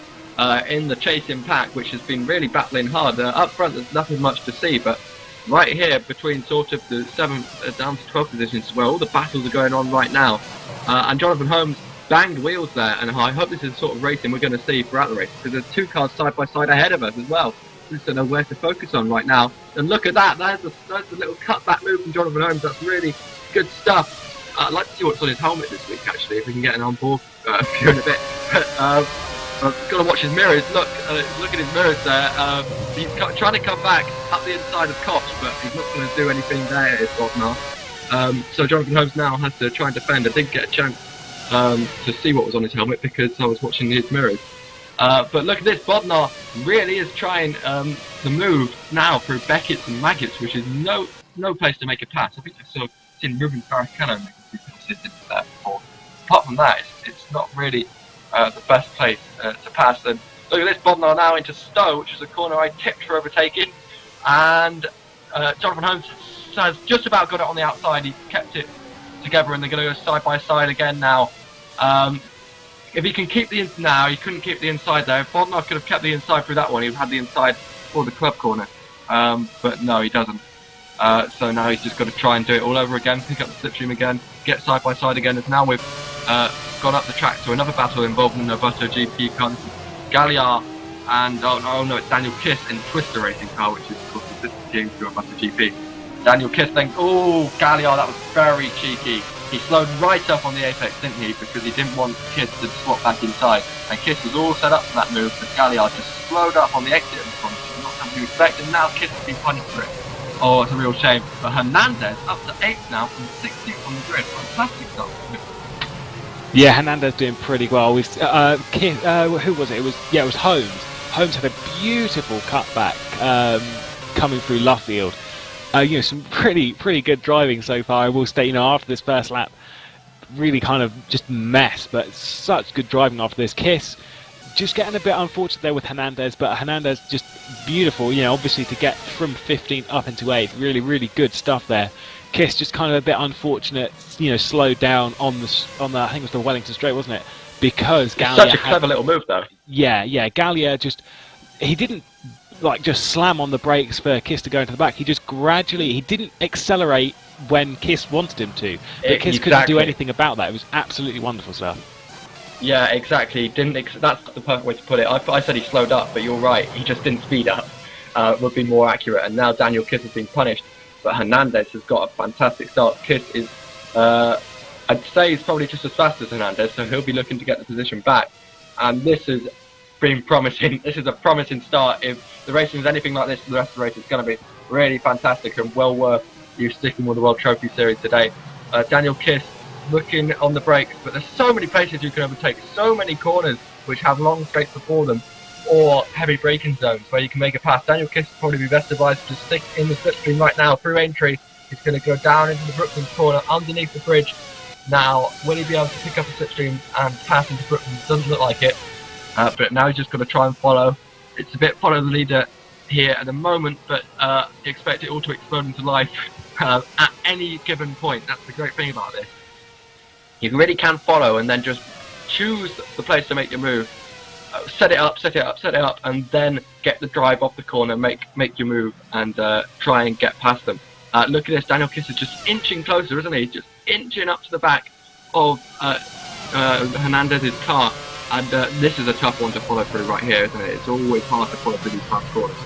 in the chasing pack, which has been really battling hard. Up front, there's nothing much to see, but right here between sort of the 7th down to 12th positions, where all the battles are going on right now, and Jonathan Holmes banged wheels there, and I hope this is the sort of racing we're going to see throughout the race, because there's 2 cars side by side ahead of us as well. We just don't know where to focus on right now. And look at that, there's the little cutback move from Jonathan Holmes. That's really good stuff. I'd like to see what's on his helmet this week, actually, if we can get an on-board view in a bit. I've got to watch his mirrors. Look at his mirrors there. He's trying to come back up the inside of Koch, but he's not going to do anything there, is Bodnar. So Jonathan Holmes now has to try and defend. I didn't get a chance to see what was on his helmet because I was watching his mirrors. But look at this, Bodnar really is trying to move now through Beckett's and Maggots, which is no place to make a pass. I think I saw seen Ruben Barrichello make a few passes into that before. Apart from that, it's not really the best place to pass. And look at this, Bodnar now into Stowe, which is a corner I tipped for overtaking. And Jonathan Holmes has just about got it on the outside. He kept it together, and they're going to go side by side again now. If he can keep the now, he couldn't keep the inside there. If Bodnar could have kept the inside through that one, he would have had the inside for the club corner. But no, he doesn't. So now he's just got to try and do it all over again, pick up the slipstream again, get side by side again. As now we've gone up the track to another battle involving the Novato GP car. Galliard and oh no, it's Daniel Kiss in Twister Racing car, which is of course the sister team to Novato GP. Daniel Kiss then, Galliard, that was very cheeky. He slowed right up on the apex, didn't he? Because he didn't want Kiss to swap back inside. And Kiss was all set up for that move, but Galliard just slowed up on the exit of the front, which is not something you expect, and now Kiss has been punished for it. Oh, it's a real shame. But Hernandez up to 8th now from 16th on the grid. Fantastic stuff. Yeah, Hernandez doing pretty well. Who was it? It was Holmes. Holmes had a beautiful cutback coming through Luffield. Some pretty good driving so far. I will state, after this first lap, really kind of just mess, but such good driving after this. Kiss just getting a bit unfortunate there with Hernandez, but Hernandez just beautiful. Obviously to get from 15th up into 8th, really good stuff there. Kiss just kind of a bit unfortunate, slowed down on the I think it was the Wellington Straight, wasn't it? Because Galliard such a clever little move though. Yeah, Galliard he didn't just slam on the brakes for Kiss to go into the back. He just he didn't accelerate when Kiss wanted him to. But Kiss couldn't do anything about that. It was absolutely wonderful stuff. Yeah, exactly. That's the perfect way to put it. I said he slowed up, but you're right. He just didn't speed up. Would be more accurate. And now Daniel Kiss has been punished, but Hernandez has got a fantastic start. Kiss is, I'd say, he's probably just as fast as Hernandez, so he'll be looking to get the position back. And this has been promising. This is a promising start. If the racing is anything like this for the rest of the race, it's going to be really fantastic and well worth you sticking with the World Trophy Series today. Daniel Kiss looking on the brakes, but there's so many places you can overtake, so many corners which have long straights before them, or heavy braking zones where you can make a pass. Daniel Kiss will probably be best advised to stick in the slipstream right now through Aintree. He's going to go down into the Brooklands corner underneath the bridge. Now, will he be able to pick up a slipstream and pass into Brooklands? Doesn't look like it. But now he's just got to try and follow. It's a bit follow the leader here at the moment, but expect it all to explode into life at any given point. That's the great thing about this. You really can follow and then just choose the place to make your move. Set it up, and then get the drive off the corner, make your move, and try and get past them. Look at this, Daniel Kiss is just inching closer, isn't he? Just inching up to the back of Hernandez's car. And this is a tough one to follow through right here, isn't it? It's always hard to follow through these fast corners.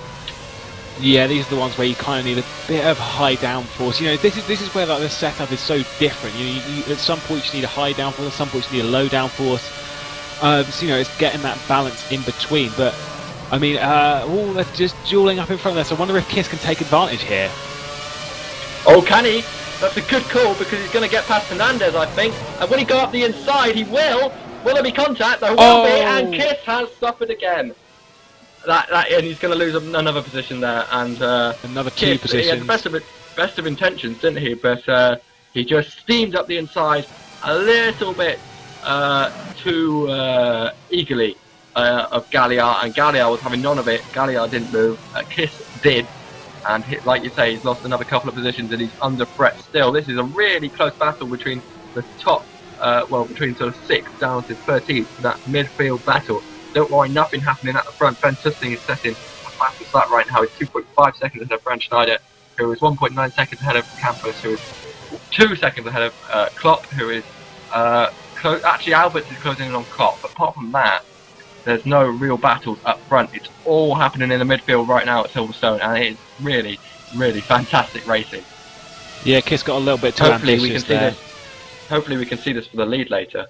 Yeah, these are the ones where you kind of need a bit of high downforce. This is where the setup is so different. You at some point you need a high downforce, at some point you need a low downforce. So it's getting that balance in between. But I mean, they're just dueling up in front of there. So I wonder if Kiss can take advantage here. Oh, can he? That's a good call because he's going to get past Hernandez, I think. And when he go up the inside, he will. Will there be contact? There will be, and Kiss has suffered again. And he's going to lose another position there, and another two positions. He had the best of intentions, didn't he? But he just steamed up the inside a little bit too eagerly of Galliard, and Galliard was having none of it. Galliard didn't move. Kiss did, and like you say, he's lost another couple of positions, and he's under threat still. This is a really close battle between the top. Between sort of 6th down to 13th, that midfield battle. don't worry, nothing happening at the front. Ben Tusting is setting a fastest lap right now. He's 2.5 seconds ahead of Brent Schneider, who is 1.9 seconds ahead of Campos, who is 2 seconds ahead of Klopp, who is actually Alberts is closing in on Klopp. But apart from that, there's no real battles up front. It's all happening in the midfield right now at Silverstone, and it is really, really fantastic racing. Yeah, Kiss got a little bit too Hopefully ambitious we can see there. this. Hopefully we can see this for the lead later.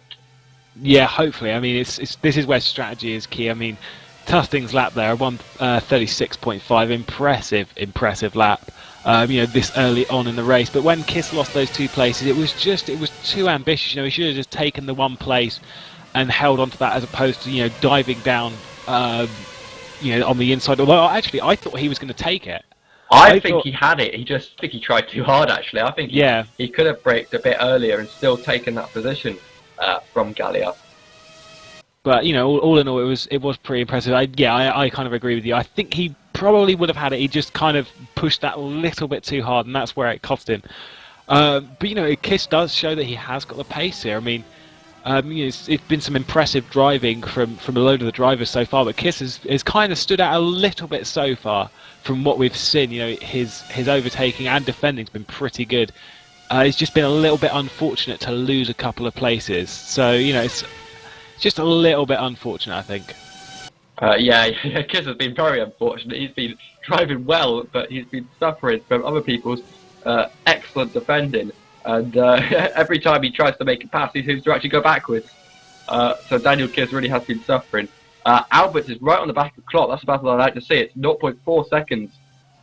Yeah, hopefully. I mean, this is where strategy is key. I mean, Tusting's lap there, 1:36.5, impressive lap. This early on in the race. But when Kiss lost those 2 places, it was too ambitious. He should have just taken the 1 place and held on to that, as opposed to diving down, on the inside. Although actually, I thought he was going to take it. I think he had it. He tried too hard. Actually, I think he could have braked a bit earlier and still taken that position from Gallia. But all in all, it was pretty impressive. I kind of agree with you. I think he probably would have had it. He just kind of pushed that a little bit too hard, and that's where it cost him. But Kiss does show that he has got the pace here. I mean, it's been some impressive driving from a load of the drivers so far, but Kiss has kind of stood out a little bit so far from what we've seen. His overtaking and defending has been pretty good. It's just been a little bit unfortunate to lose a couple of places. So it's just a little bit unfortunate, I think. Kiss has been very unfortunate. He's been driving well, but he's been suffering from other people's excellent defending. And every time he tries to make a pass, he seems to actually go backwards. So Daniel Kiss really has been suffering. Alberts is right on the back of Klopp. That's the battle I like to see. It's 0.4 seconds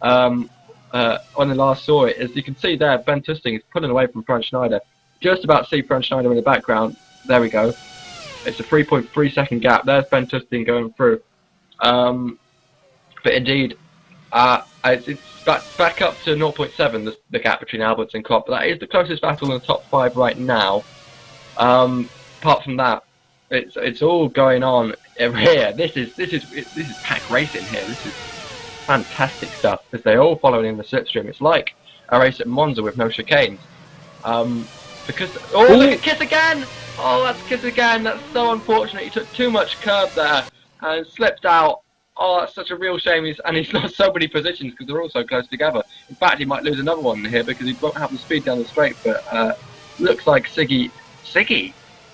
on the last saw it. As you can see there, Ben Tusting is pulling away from Franz Schneider. Just about to see Franz Schneider in the background. There we go. It's a 3.3 second gap. There's Ben Tusting going through. But indeed, it's back up to 0.7, the gap between Alberts and Klopp. But that is the closest battle in the top 5 right now. Apart from that, it's all going on here. This is pack racing here. This is fantastic stuff, as they're all following in the slipstream. It's like a race at Monza with no chicanes. Look at Kiss again! Oh, that's Kiss again. That's so unfortunate. He took too much curb there and slipped out. Oh, that's such a real shame. He's lost so many positions because they're all so close together. In fact, he might lose another one here because he won't have the speed down the straight. But looks like Siggy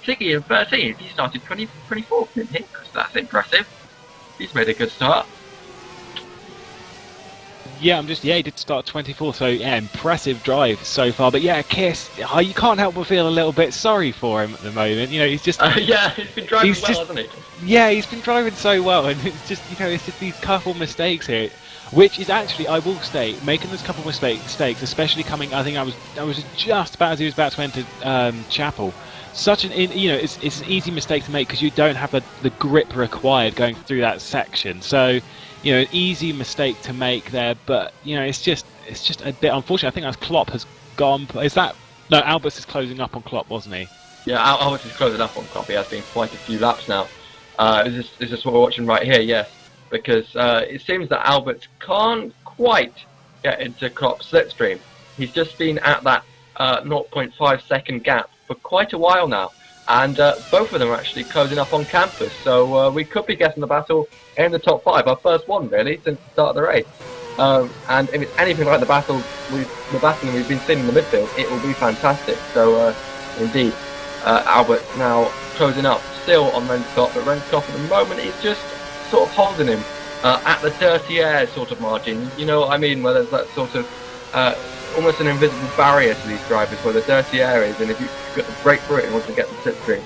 in 13th. He started 24th, didn't he? That's impressive. He's made a good start. Yeah, he did start 24th, so yeah, impressive drive so far. But yeah, Kiss, you can't help but feel a little bit sorry for him at the moment. He's just he's been driving hasn't he? Yeah, he's been driving so well, and it's just these couple mistakes here, which is actually, I will state, making those couple mistakes, especially coming. I think I was just about as he was about to enter Chapel. It's an easy mistake to make because you don't have the grip required going through that section. So. An easy mistake to make there, but it's just a bit unfortunate. I think that's Klopp has gone. Alberts is closing up on Klopp, wasn't he? Yeah, Alberts is closing up on Klopp. He has been quite a few laps now. Is this what we're watching right here? Yes, because it seems that Alberts can't quite get into Klopp's slipstream. He's just been at that 0.5 second gap for quite a while now. And both of them are actually closing up on Campus, so we could be getting the battle in the top 5, our first one really since the start of the race. And if it's anything like the battling we've been seeing in the midfield, it will be fantastic. So indeed, Albert now closing up still on Renskop, but Renskop at the moment is just sort of holding him at the dirty air sort of margin. You know what I mean? Where there's that sort of almost an invisible barrier to these drivers where the dirty air is, and if you've got to break through it in order to get the slipstream.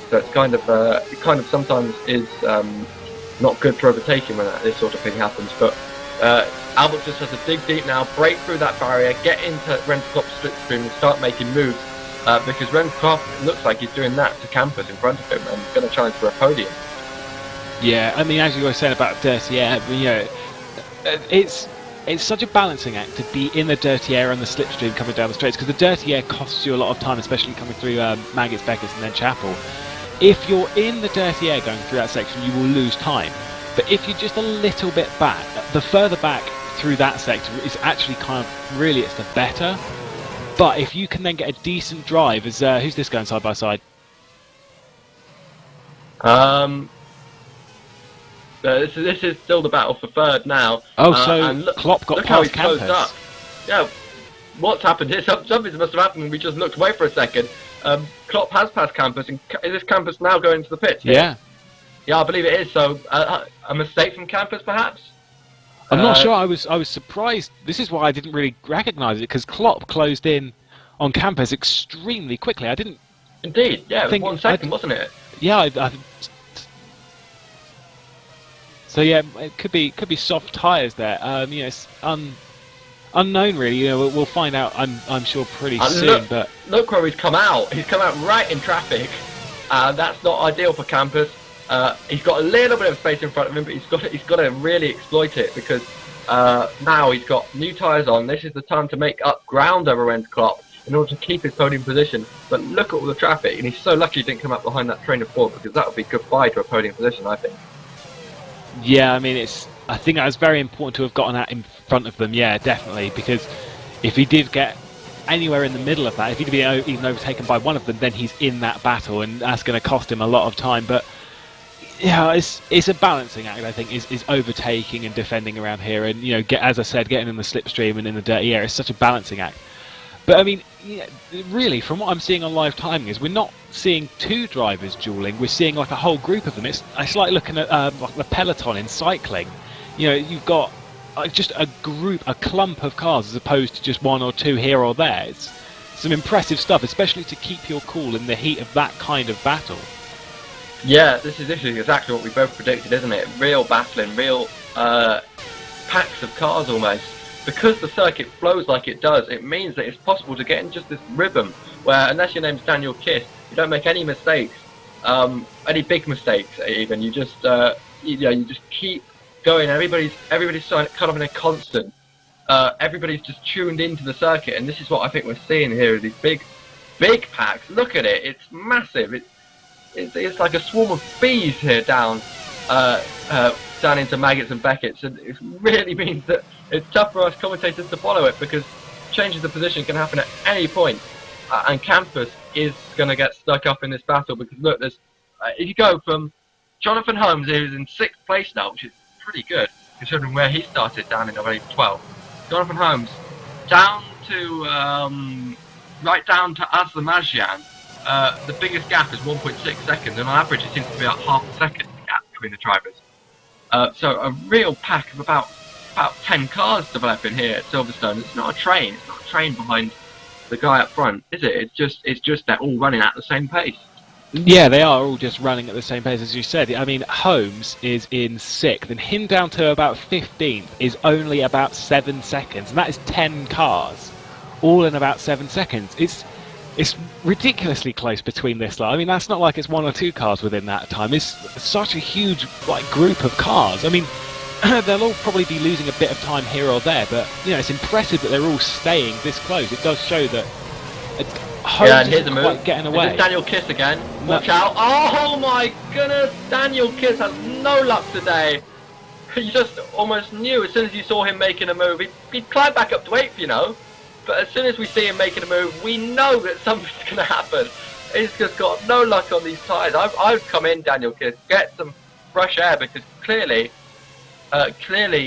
So it's kind of sometimes is not good for overtaking when this sort of thing happens. But Albert just has to dig deep now, break through that barrier, get into Renskop's slipstream and start making moves, because Renskop looks like he's doing that to Campus in front of him and going to challenge for a podium. Yeah, I mean, as you were saying about dirty air, it's such a balancing act to be in the dirty air and the slipstream coming down the straights, because the dirty air costs you a lot of time, especially coming through Maggots, Beckett and then Chapel. If you're in the dirty air going through that section, you will lose time. But if you're just a little bit back, the further back through that sector is actually it's the better. But if you can then get a decent drive, as who's this going side by side? This is still the battle for third now. Oh, and so Klopp got look how past he's closed up. Campus. Yeah, what's happened here? Something must have happened when we just looked away for a second. Klopp has passed Campus, and is this Campus now going to the pits? Yeah. Yeah, I believe it is. So a mistake from Campus, perhaps. I'm not sure. I was surprised. This is why I didn't really recognise it, because Klopp closed in on Campus extremely quickly. I didn't. Indeed, yeah, it was think 1 second, wasn't it? Yeah. So yeah, it could be soft tyres there. It's unknown really. We'll find out. I'm sure pretty soon. But look where he's come out. He's come out right in traffic. That's not ideal for Campus. He's got a little bit of space in front of him, but he's got to really exploit it, because now he's got new tyres on. This is the time to make up ground over Ren's Klopp in order to keep his podium position. But look at all the traffic, and he's so lucky he didn't come up behind that train of four, because that would be goodbye to a podium position, I think. yeah, I mean, I think that was very important to have gotten that in front of them. Yeah, definitely, because if he did get anywhere in the middle of that, if he'd be even overtaken by one of them, then he's in that battle, and that's going to cost him a lot of time. But yeah, it's a balancing act. I think is overtaking and defending around here, and as I said, getting in the slipstream and in the dirty air is such a balancing act. But I mean, really, from what I'm seeing on live timing, is we're not seeing two drivers dueling. We're seeing like a whole group of them. It's like looking at like the peloton in cycling. You've got just a clump of cars, as opposed to just one or two here or there. It's some impressive stuff, especially to keep your cool in the heat of that kind of battle. Yeah, this is exactly what we both predicted, isn't it? Real battling, real packs of cars almost. Because the circuit flows like it does, it means that it's possible to get in just this rhythm where, unless your name's Daniel Kiss, you don't make any mistakes, any big mistakes even. You just you just keep going. Everybody's kind of in a constant. Everybody's just tuned into the circuit, and this is what I think we're seeing here: these big packs. Look at it; it's massive. It's like a swarm of bees here down into Maggots and Beckett's, and it really means that it's tough for us commentators to follow it, because changes of position can happen at any point, and Campus is going to get stuck up in this battle, because look, there's if you go from Jonathan Holmes, who's in 6th place now, which is pretty good considering where he started down in 12. Jonathan Holmes down to right down to Azerbaijan. The biggest gap is 1.6 seconds, and on average it seems to be about half a second gap between the drivers. So a real pack of about 10 cars developing here at Silverstone. It's not a train. It's not a train behind the guy up front, is it? It's just they're all running at the same pace. Yeah, they are all just running at the same pace, as you said. I mean, Holmes is in 6th, and him down to about 15th is only about 7 seconds, and that is 10 cars, all in about 7 seconds. It's ridiculously close between this lot. I mean, that's not like it's 1 or 2 cars within that time. It's such a huge group of cars. I mean, they'll all probably be losing a bit of time here or there, but it's impressive that they're all staying this close. It does show that Holmes isn't quite getting away. It's Daniel Kiss again. Watch out! Oh my goodness! Daniel Kiss has no luck today. You just almost knew as soon as you saw him making a move, he'd climb back up to 8th, But as soon as we see him making a move, we know that something's going to happen. He's just got no luck on these tyres. I've come in, Daniel Kiss, get some fresh air, because clearly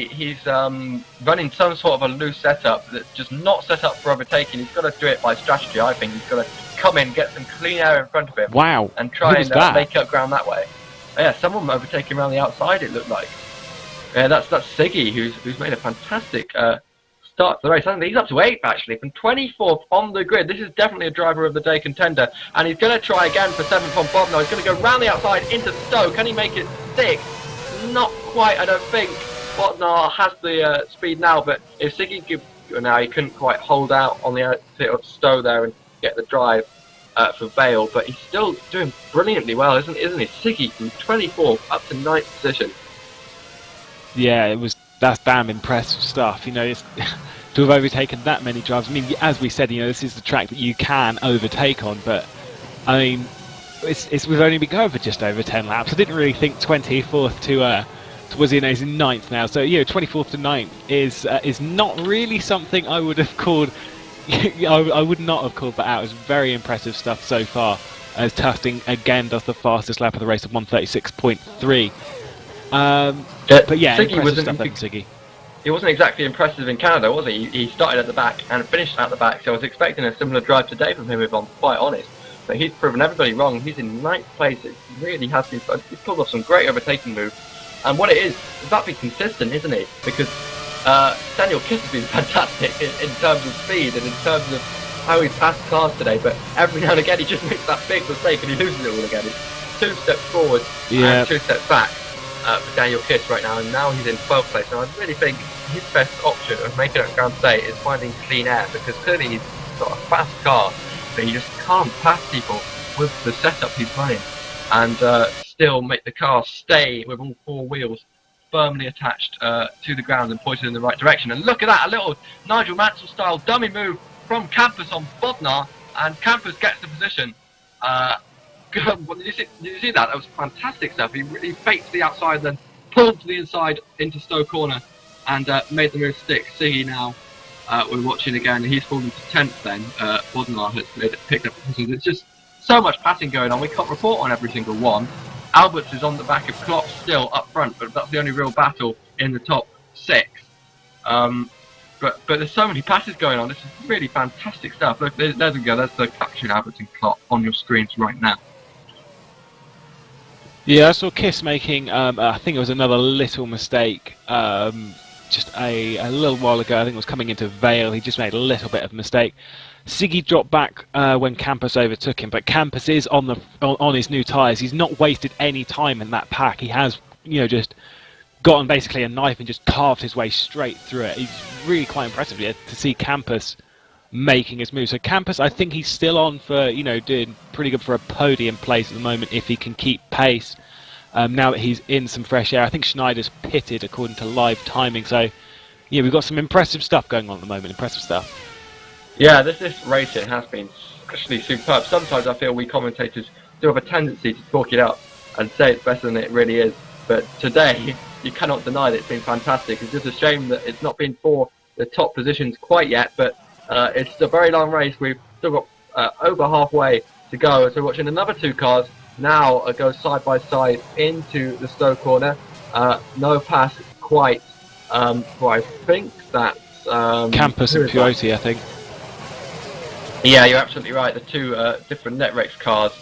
he's running some sort of a loose setup that's just not set up for overtaking. He's got to do it by strategy, I think. He's got to come in, get some clean air in front of him. Wow. And try and make up ground that way. Yeah, someone overtaking around the outside, it looked like. Yeah, that's Siggy, who's made a fantastic start to the race. I think he's up to 8th actually, from 24th on the grid. This is definitely a driver of the day contender, and he's going to try again for 7th on Bobno. He's going to go round the outside into Stowe. Can he make it 6th? Not quite, I don't think. Botnar has the speed now, but if Siggy could, now he couldn't quite hold out on the outfit of Stowe there and get the drive for Vale, but he's still doing brilliantly well, isn't he? Siggy from 24th up to 9th position. Yeah, that's damn impressive stuff. It's, to have overtaken that many drivers. I mean, as we said, this is the track that you can overtake on, but I mean, we've only been going for just over 10 laps. I didn't really think 24th to was he's in 9th now. So 24th to 9th is not really something I would have called. I would not have called that out. It's very impressive stuff so far. As Tusting again does the fastest lap of the race of 1:36.3. But yeah, Siggy impressive stuff there from Siggy. he wasn't exactly impressive in Canada, was he? He started at the back and finished at the back, so I was expecting a similar drive today from him, if I'm quite honest. But he's proven everybody wrong. He's in ninth place. It really has been. He's pulled off some great overtaking moves. And what it is about being consistent, isn't it? Because Daniel Kiss has been fantastic in terms of speed and in terms of how he's passed cars today. But every now and again, he just makes that big mistake and he loses it all again. It's 2 steps forward and 2 steps back for Daniel Kiss right now. And now he's in 12th place. And I really think his best option of making it around today is finding clean air, because clearly he's got a fast car, but he just can't pass people with the setup he's running, and still make the car stay with all 4 wheels firmly attached to the ground and pointed in the right direction. And look at that, a little Nigel Mansell style dummy move from Campos on Bodnar, and Campos gets the position. Did you see that? That was fantastic stuff. He really faked to the outside, then pulled to the inside into Stowe Corner and made the move stick. Siggy now, we're watching again, he's fallen to 10th then. Bodnar has picked up positions. It's just so much passing going on, we can't report on every single one. Alberts is on the back of Klopp still up front, but that's the only real battle in the top 6. But there's so many passes going on. This is really fantastic stuff. Look, there we go. That's the caption Alberts and Klopp on your screens right now. Yeah, I saw Kiss making, I think it was another little mistake just a little while ago. I think it was coming into Vale. He just made a little bit of a mistake. Siggy dropped back when Campos overtook him, but Campos is on his new tyres. He's not wasted any time in that pack. He has, just gotten basically a knife and just carved his way straight through it. He's really quite impressive to see Campos making his move. So Campos, I think he's still on for, doing pretty good for a podium place at the moment if he can keep pace. Now that he's in some fresh air. I think Schneider's pitted according to live timing. So, yeah, we've got some impressive stuff going on at the moment. Impressive stuff. Yeah, this racing has been actually superb. Sometimes I feel we commentators do have a tendency to talk it up and say it's better than it really is. But today, you cannot deny that it's been fantastic. It's just a shame that it's not been for the top positions quite yet. But it's a very long race. We've still got over halfway to go. So we're watching another 2 cars now go side by side into the Stowe Corner. No pass quite. Well, I think that's Campos and Pioti, I think. Yeah, you're absolutely right. The 2 different Netrex cars.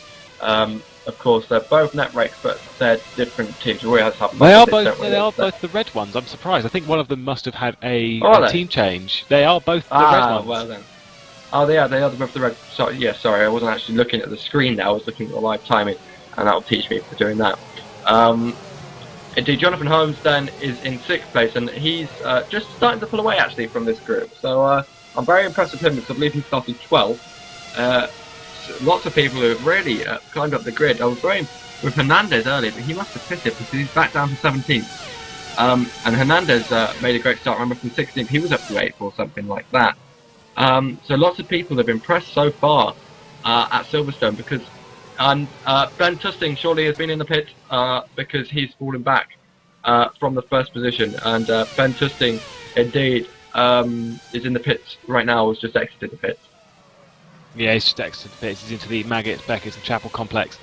Of course, they're both Netrex, but they're different teams. We always have they are both the red ones. I'm surprised. I think one of them must have had a team change. They are both the red ones. Well then. Oh, they are both the red. Sorry, I wasn't actually looking at the screen there. I was looking at the live timing, and that will teach me for doing that. Indeed, Jonathan Holmes then is in 6th place, and he's just starting to pull away actually from this group. So I'm very impressed with him because I believe he started 12th. Lots of people who have really climbed up the grid. I was going with Hernandez earlier, but he must have pitted because he's back down to 17th. And Hernandez made a great start. Remember, from 16th, he was up to 8th or something like that. So lots of people have impressed so far at Silverstone because Ben Tusting surely has been in the pit because he's fallen back from the first position, and Ben Tusting indeed is in the pits right now. Has just exited the pits. Yeah, he's just exited the pits. He's into the Maggots, Beckers and Chapel complex.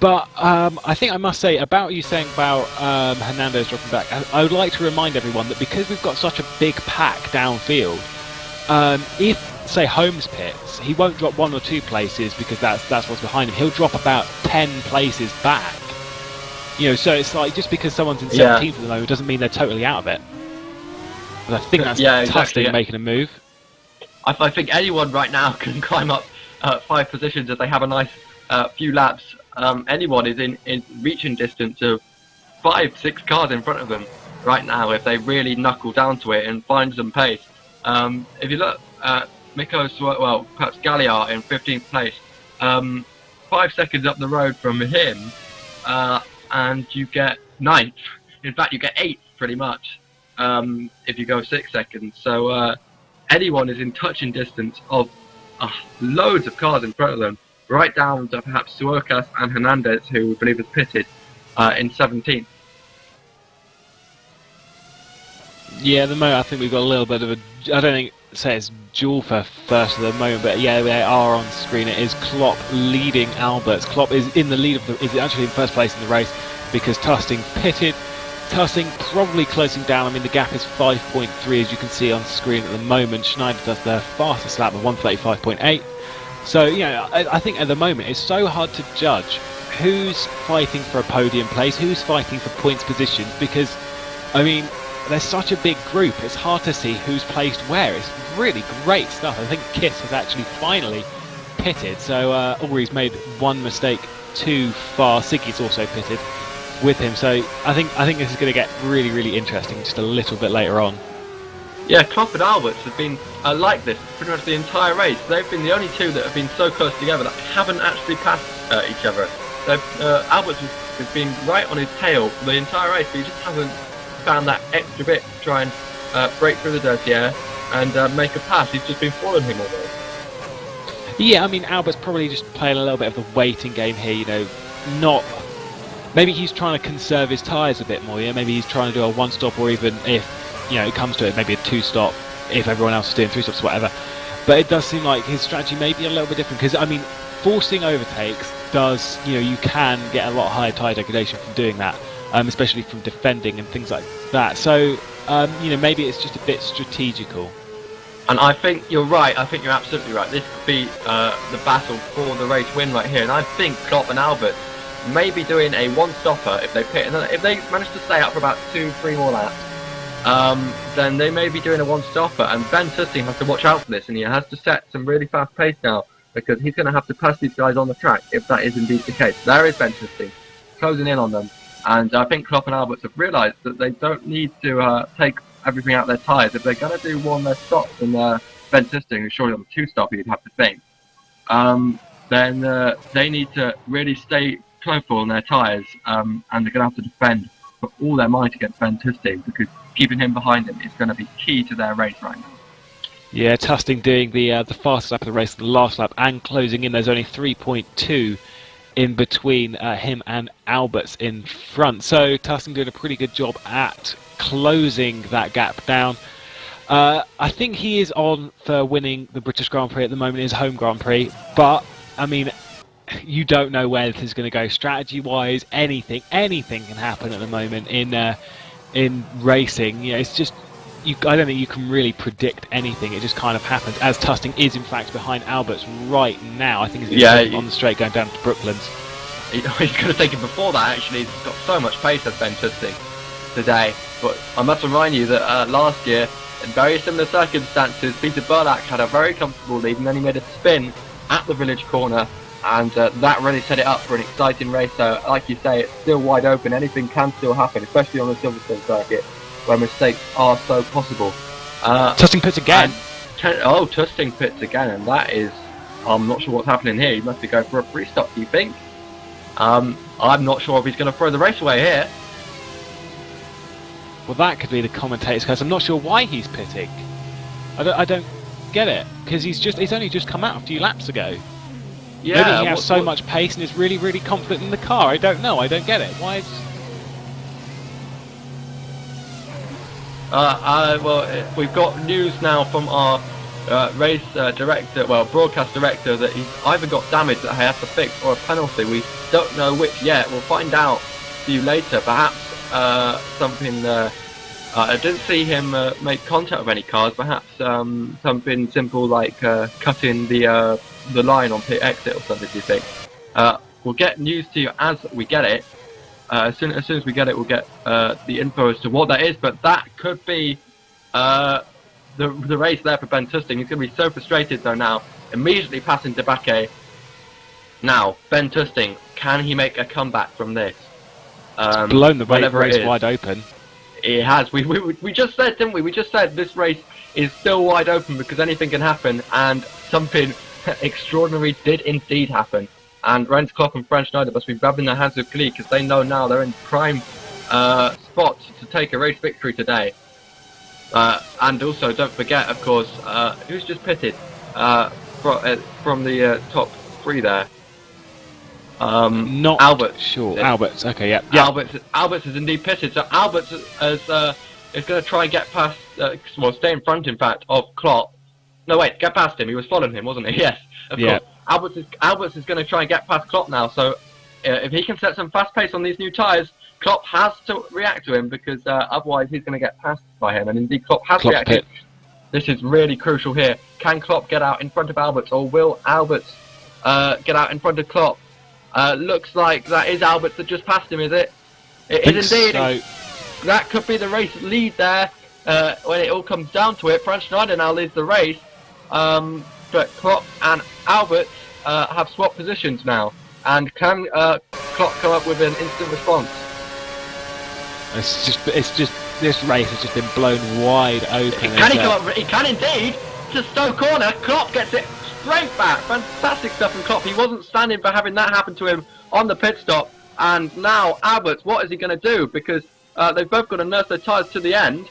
But I think I must say about you saying about Hernandez dropping back, I would like to remind everyone that because we've got such a big pack downfield, if, say, Holmes pits, he won't drop 1 or 2 places because that's what's behind him. He'll drop about 10 places back. So it's like just because someone's in 17th at the moment doesn't mean they're totally out of it. But I think that's Tusting making a move. I think anyone right now can climb up 5 positions if they have a nice few laps. Anyone is in reaching distance of 5-6 cars in front of them right now if they really knuckle down to it and find some pace. If you look at perhaps Galliard in 15th place, 5 seconds up the road from him, and you get 9th. In fact, you get 8th pretty much if you go 6 seconds. So anyone is in touching distance of loads of cars in front of them, right down to perhaps Suarez and Hernandez, who we believe is pitted in 17th. Yeah, at the moment I think we've got a little bit of a... I don't think say it's duel for first at the moment, but yeah, they are on screen. It is Klopp leading Alberts. Klopp is in the lead is actually in first place in the race because Tusting pitted Tussing probably closing down. I mean, the gap is 5.3 as you can see on screen at the moment. Schneider does their fastest lap of 1:35.8. So, I think at the moment it's so hard to judge who's fighting for a podium place, who's fighting for points positions, because, I mean, there's such a big group, it's hard to see who's placed where. It's really great stuff. I think Kiss has actually finally pitted, so Ulrich's made one mistake too far. Siggy's also pitted with him, so I think this is going to get really, really interesting just a little bit later on. Yeah, Klopp and Alberts have been like this pretty much the entire race. They've been the only two that have been so close together that haven't actually passed each other. Alberts has been right on his tail for the entire race, but he just hasn't found that extra bit to try and break through the dirty air and make a pass. He's just been following him all the way. Yeah, I mean, Albert's probably just playing a little bit of the waiting game here, not... Maybe he's trying to conserve his tyres a bit more, maybe he's trying to do a one-stop, or even if, it comes to it, maybe a two-stop, if everyone else is doing three stops, whatever. But it does seem like his strategy may be a little bit different, because, I mean, forcing overtakes does, you can get a lot higher tyre degradation from doing that, especially from defending and things like that. So, maybe it's just a bit strategical. And I think you're right. I think you're absolutely right. This could be the battle for the race win right here. And I think Klopp and Albert may be doing a one-stopper if they pit. And if they manage to stay up for about 2-3 more laps, then they may be doing a one-stopper. And Ben Tussing has to watch out for this, and he has to set some really fast pace now, because he's going to have to pass these guys on the track if that is indeed the case. There is Ben Tussing closing in on them. And I think Klopp and Alberts have realised that they don't need to take everything out their tyres. If they're going to do one less stop than Ben Tussing, who's surely on the two-stop, you'd have to think, then they need to really stay careful on their tyres, and they're going to have to defend for all their might against Ben Tussing, because keeping him behind him is going to be key to their race right now. Yeah, Tussing doing the fastest lap of the race, the last lap, and closing in. There's only 3.2 in between him and Alberts in front. So Tussing doing a pretty good job at closing that gap down. I think he is on for winning the British Grand Prix at the moment, his home Grand Prix, but I mean, you don't know where this is going to go strategy-wise. Anything can happen at the moment in racing. It's just I don't think you can really predict anything. It just kind of happens. As Tussing is in fact behind Alberts right now. I think he's on the straight going down to Brooklands. He could have taken before that. Actually, he's got so much pace as Ben Tussing today. But I must remind you that last year, in very similar circumstances, Peter Burlack had a very comfortable lead, and then he made a spin at the village corner, and that really set it up for an exciting race. So, like you say, it's still wide open. Anything can still happen, especially on the Silverstone circuit, where mistakes are so possible. Tussing pits again. Tussing pits again, and that is, I'm not sure what's happening here. He must be going for a free stop, do you think? I'm not sure if he's going to throw the race away here. Well, that could be the commentator's curse. I'm not sure why he's pitting. I don't get it, because he's only just come out a few laps ago. Yeah, maybe he has so much pace and is really, really confident in the car. I don't know. I don't get it. Why is... Well, we've got news now from our race director, broadcast director, that he's either got damage that he has to fix or a penalty. We don't know which yet. We'll find out for you later. Perhaps something. I didn't see him make contact with any cars. Perhaps something simple like cutting the line on pit exit or something. Do you think? We'll get news to you as we get it. As soon as we get it, we'll get the info as to what that is. But that could be the race there for Ben Tussing. He's going to be so frustrated though now. Immediately passing Debake. Now, Ben Tussing, can he make a comeback from this? Blown the race wide open. It has. We just said, didn't we? We just said this race is still wide open because anything can happen, and something extraordinary did indeed happen. And Rens Klopp and Frank Schneider must be grabbing their hands with glee, because they know now they're in prime spot to take a race victory today. And also, don't forget, of course, who's just pitted from the top three there. Not Alberts. Sure, Alberts. Okay, yeah. Alberts is indeed pitted. So Alberts is going to try and get past, stay in front, in fact, of Klopp. No, wait, get past him. He was following him, wasn't he? Yes, of course. Alberts is going to try and get past Klopp now. So if he can set some fast pace on these new tyres, Klopp has to react to him because otherwise he's going to get passed by him. And indeed, Klopp has Klopp's reacted. pit. This is really crucial here. Can Klopp get out in front of Alberts, or will Alberts get out in front of Klopp? Looks like that is Alberts that just passed him, is it? It is indeed. So. That could be the race lead there. When it all comes down to it, Franz Schneider now leads the race. But Klopp and Alberts have swapped positions now. And can Klopp come up with an instant response? It's just this race has just been blown wide open. Can he come up? He can indeed. To Stowe corner, Klopp gets it straight back. Fantastic stuff from Klopp. He wasn't standing for having that happen to him on the pit stop. And now Alberts, what is he going to do? Because they've both got to nurse their tyres to the end.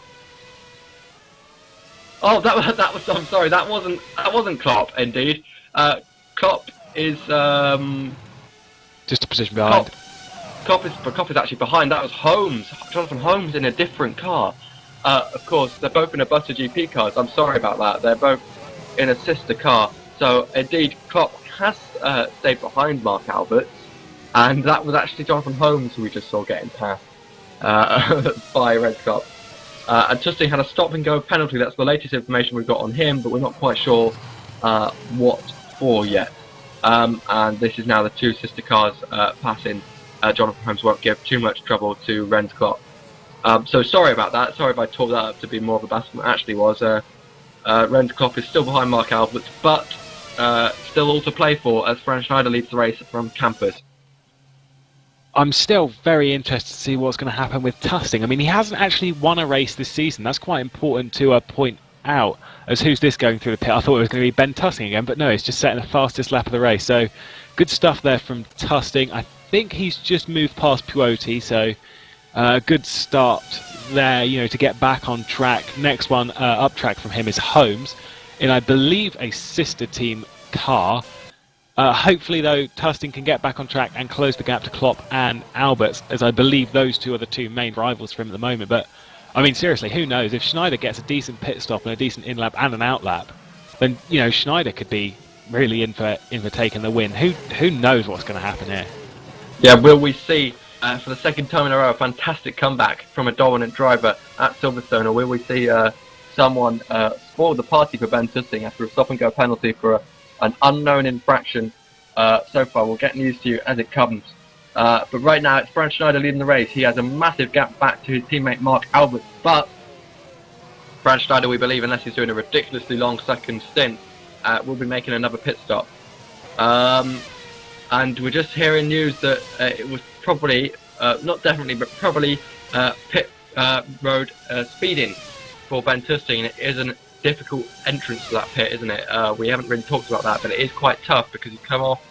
Oh, that was. I'm sorry, that wasn't Klopp. Indeed, Klopp is just a position behind. Klopp is actually behind. That was Holmes, Jonathan Holmes, in a different car. Of course, they're both in a Butter GP cars. I'm sorry about that. They're both in a sister car. So indeed, Klopp has stayed behind Mark Alberts, and that was actually Jonathan Holmes who we just saw getting passed by Red Klopp. And Tusting had a stop-and-go penalty. That's the latest information we've got on him, but we're not quite sure what for yet. And this is now the two sister cars passing. Jonathan Holmes won't give too much trouble to Renz Klopp. So sorry about that. Sorry if I tore that up to be more of a battle than it actually was. Renz Klopp is still behind Mark Alberts, but still all to play for as Franz Schneider leads the race from campus. I'm still very interested to see what's going to happen with Tusting. I mean, he hasn't actually won a race this season. That's quite important to point out. As who's this going through the pit? I thought it was going to be Ben Tusting again, but no, it's just setting the fastest lap of the race. So good stuff there from Tusting. I think he's just moved past Puoti, so good start there, to get back on track. Next one up track from him is Holmes in, I believe, a sister team car. Hopefully, though, Tusting can get back on track and close the gap to Klopp and Alberts, as I believe those two are the two main rivals for him at the moment. But, I mean, seriously, who knows? If Schneider gets a decent pit stop and a decent in-lap and an out-lap, then, Schneider could be really in for taking the win. Who knows what's going to happen here? Yeah, will we see, for the second time in a row, a fantastic comeback from a dominant driver at Silverstone, or will we see someone spoil the party for Ben Tusting after a stop-and-go penalty for an unknown infraction so far? We'll get news to you as it comes. But right now, it's Franz Schneider leading the race. He has a massive gap back to his teammate Mark Alberts. But Franz Schneider, we believe, unless he's doing a ridiculously long second stint, will be making another pit stop. And we're just hearing news that it was probably, not definitely, but probably pit road speeding for Ben Tusting. It is a difficult entrance to that pit, isn't it? We haven't really talked about that, but it is quite tough because you come off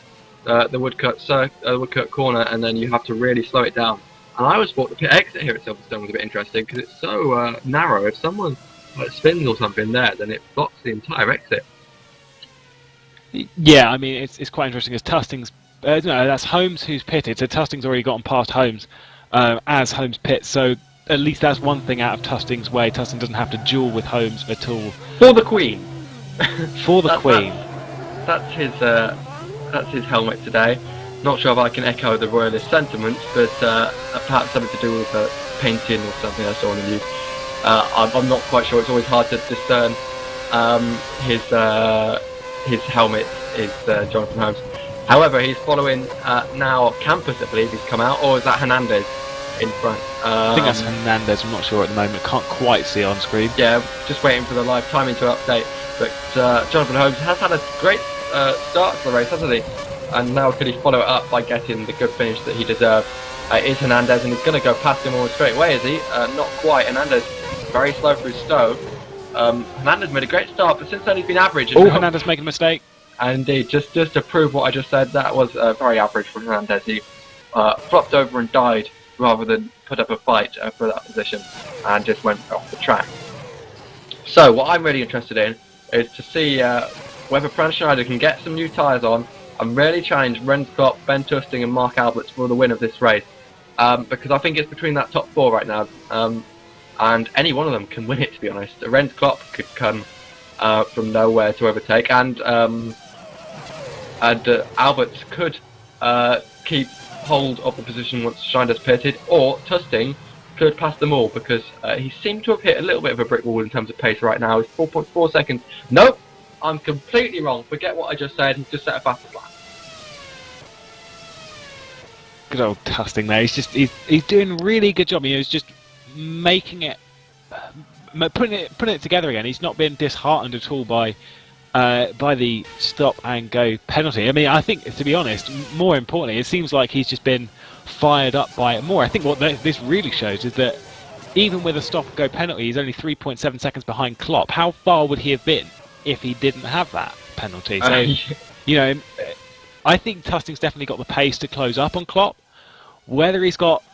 the Woodcote corner and then you have to really slow it down. And I always thought the pit exit here at Silverstone was a bit interesting because it's so narrow. If someone spins or something there, then it blocks the entire exit. Yeah, I mean, it's quite interesting as Tusting's. No, that's Holmes who's pitted, so Tusting's already gotten past Holmes as Holmes pits, so at least that's one thing out of Tusting's way. Tusting doesn't have to duel with Holmes at all. For the Queen! For the Queen. That's his helmet today. Not sure if I can echo the royalist sentiments, but perhaps something to do with painting or something I saw on the news. I'm not quite sure. It's always hard to discern. His helmet is Jonathan Holmes. However, he's following now Campus, I believe he's come out, or is that Hernandez in front? I think that's Hernandez, I'm not sure at the moment, can't quite see on screen. Yeah, just waiting for the live timing to update. But Jonathan Holmes has had a great start to the race, hasn't he? And now could he follow it up by getting the good finish that he deserved? Is Hernandez, and he's going to go past him almost straight away, is he? Not quite. Hernandez very slow through Stowe. Hernandez made a great start, but since then he's been average. Oh, Hernandez making a mistake. And indeed, just to prove what I just said, that was very average from Hernandez. He flopped over and died rather than put up a fight for that position and just went off the track. So what I'm really interested in is to see whether Franz Schneider can get some new tyres on and really challenge Renz Klopp, Ben Tusting and Mark Alberts for the win of this race. Because I think it's between that top four right now. And any one of them can win it, to be honest. Renz Klopp could come from nowhere to overtake, and Alberts could keep hold of the position once Schindler's pitted, or Tusting could pass them all, because he seemed to have hit a little bit of a brick wall in terms of pace right now. It's 4.4 seconds. Nope, I'm completely wrong. Forget what I just said. He's just set a faster lap. Good old Tusting there. He's doing a really good job. He's just making it, putting it together again. He's not been disheartened at all by the stop and go penalty. I mean, I think, to be honest, more importantly, it seems like he's just been fired up by it more. I think what this really shows is that even with a stop and go penalty, he's only 3.7 seconds behind Klopp. How far would he have been if he didn't have that penalty? So, you know, I think Tusting's definitely got the pace to close up on Klopp. Whether he's got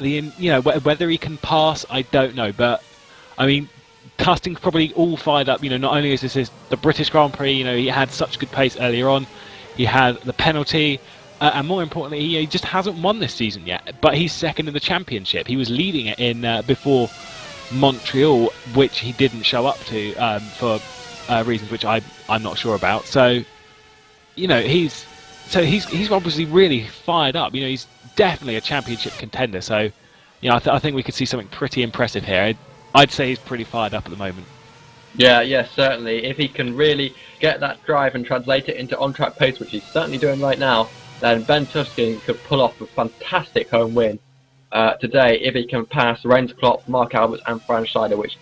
whether he can pass, I don't know. But I mean, Tusting's probably all fired up. You know, not only is this the British Grand Prix, you know, he had such good pace earlier on. He had the penalty, and more importantly, he just hasn't won this season yet. But he's second in the championship. He was leading it in before Montreal, which he didn't show up to for reasons which I'm not sure about. So, you know, he's obviously really fired up. You know, he's definitely a championship contender. So, you know, I think we could see something pretty impressive here. I'd say he's pretty fired up at the moment. Yeah, certainly. If he can really get that drive and translate it into on-track pace, which he's certainly doing right now, then Ben Tusking could pull off a fantastic home win today if he can pass Renz, Klopp, Mark Alberts and Franz Schleider, which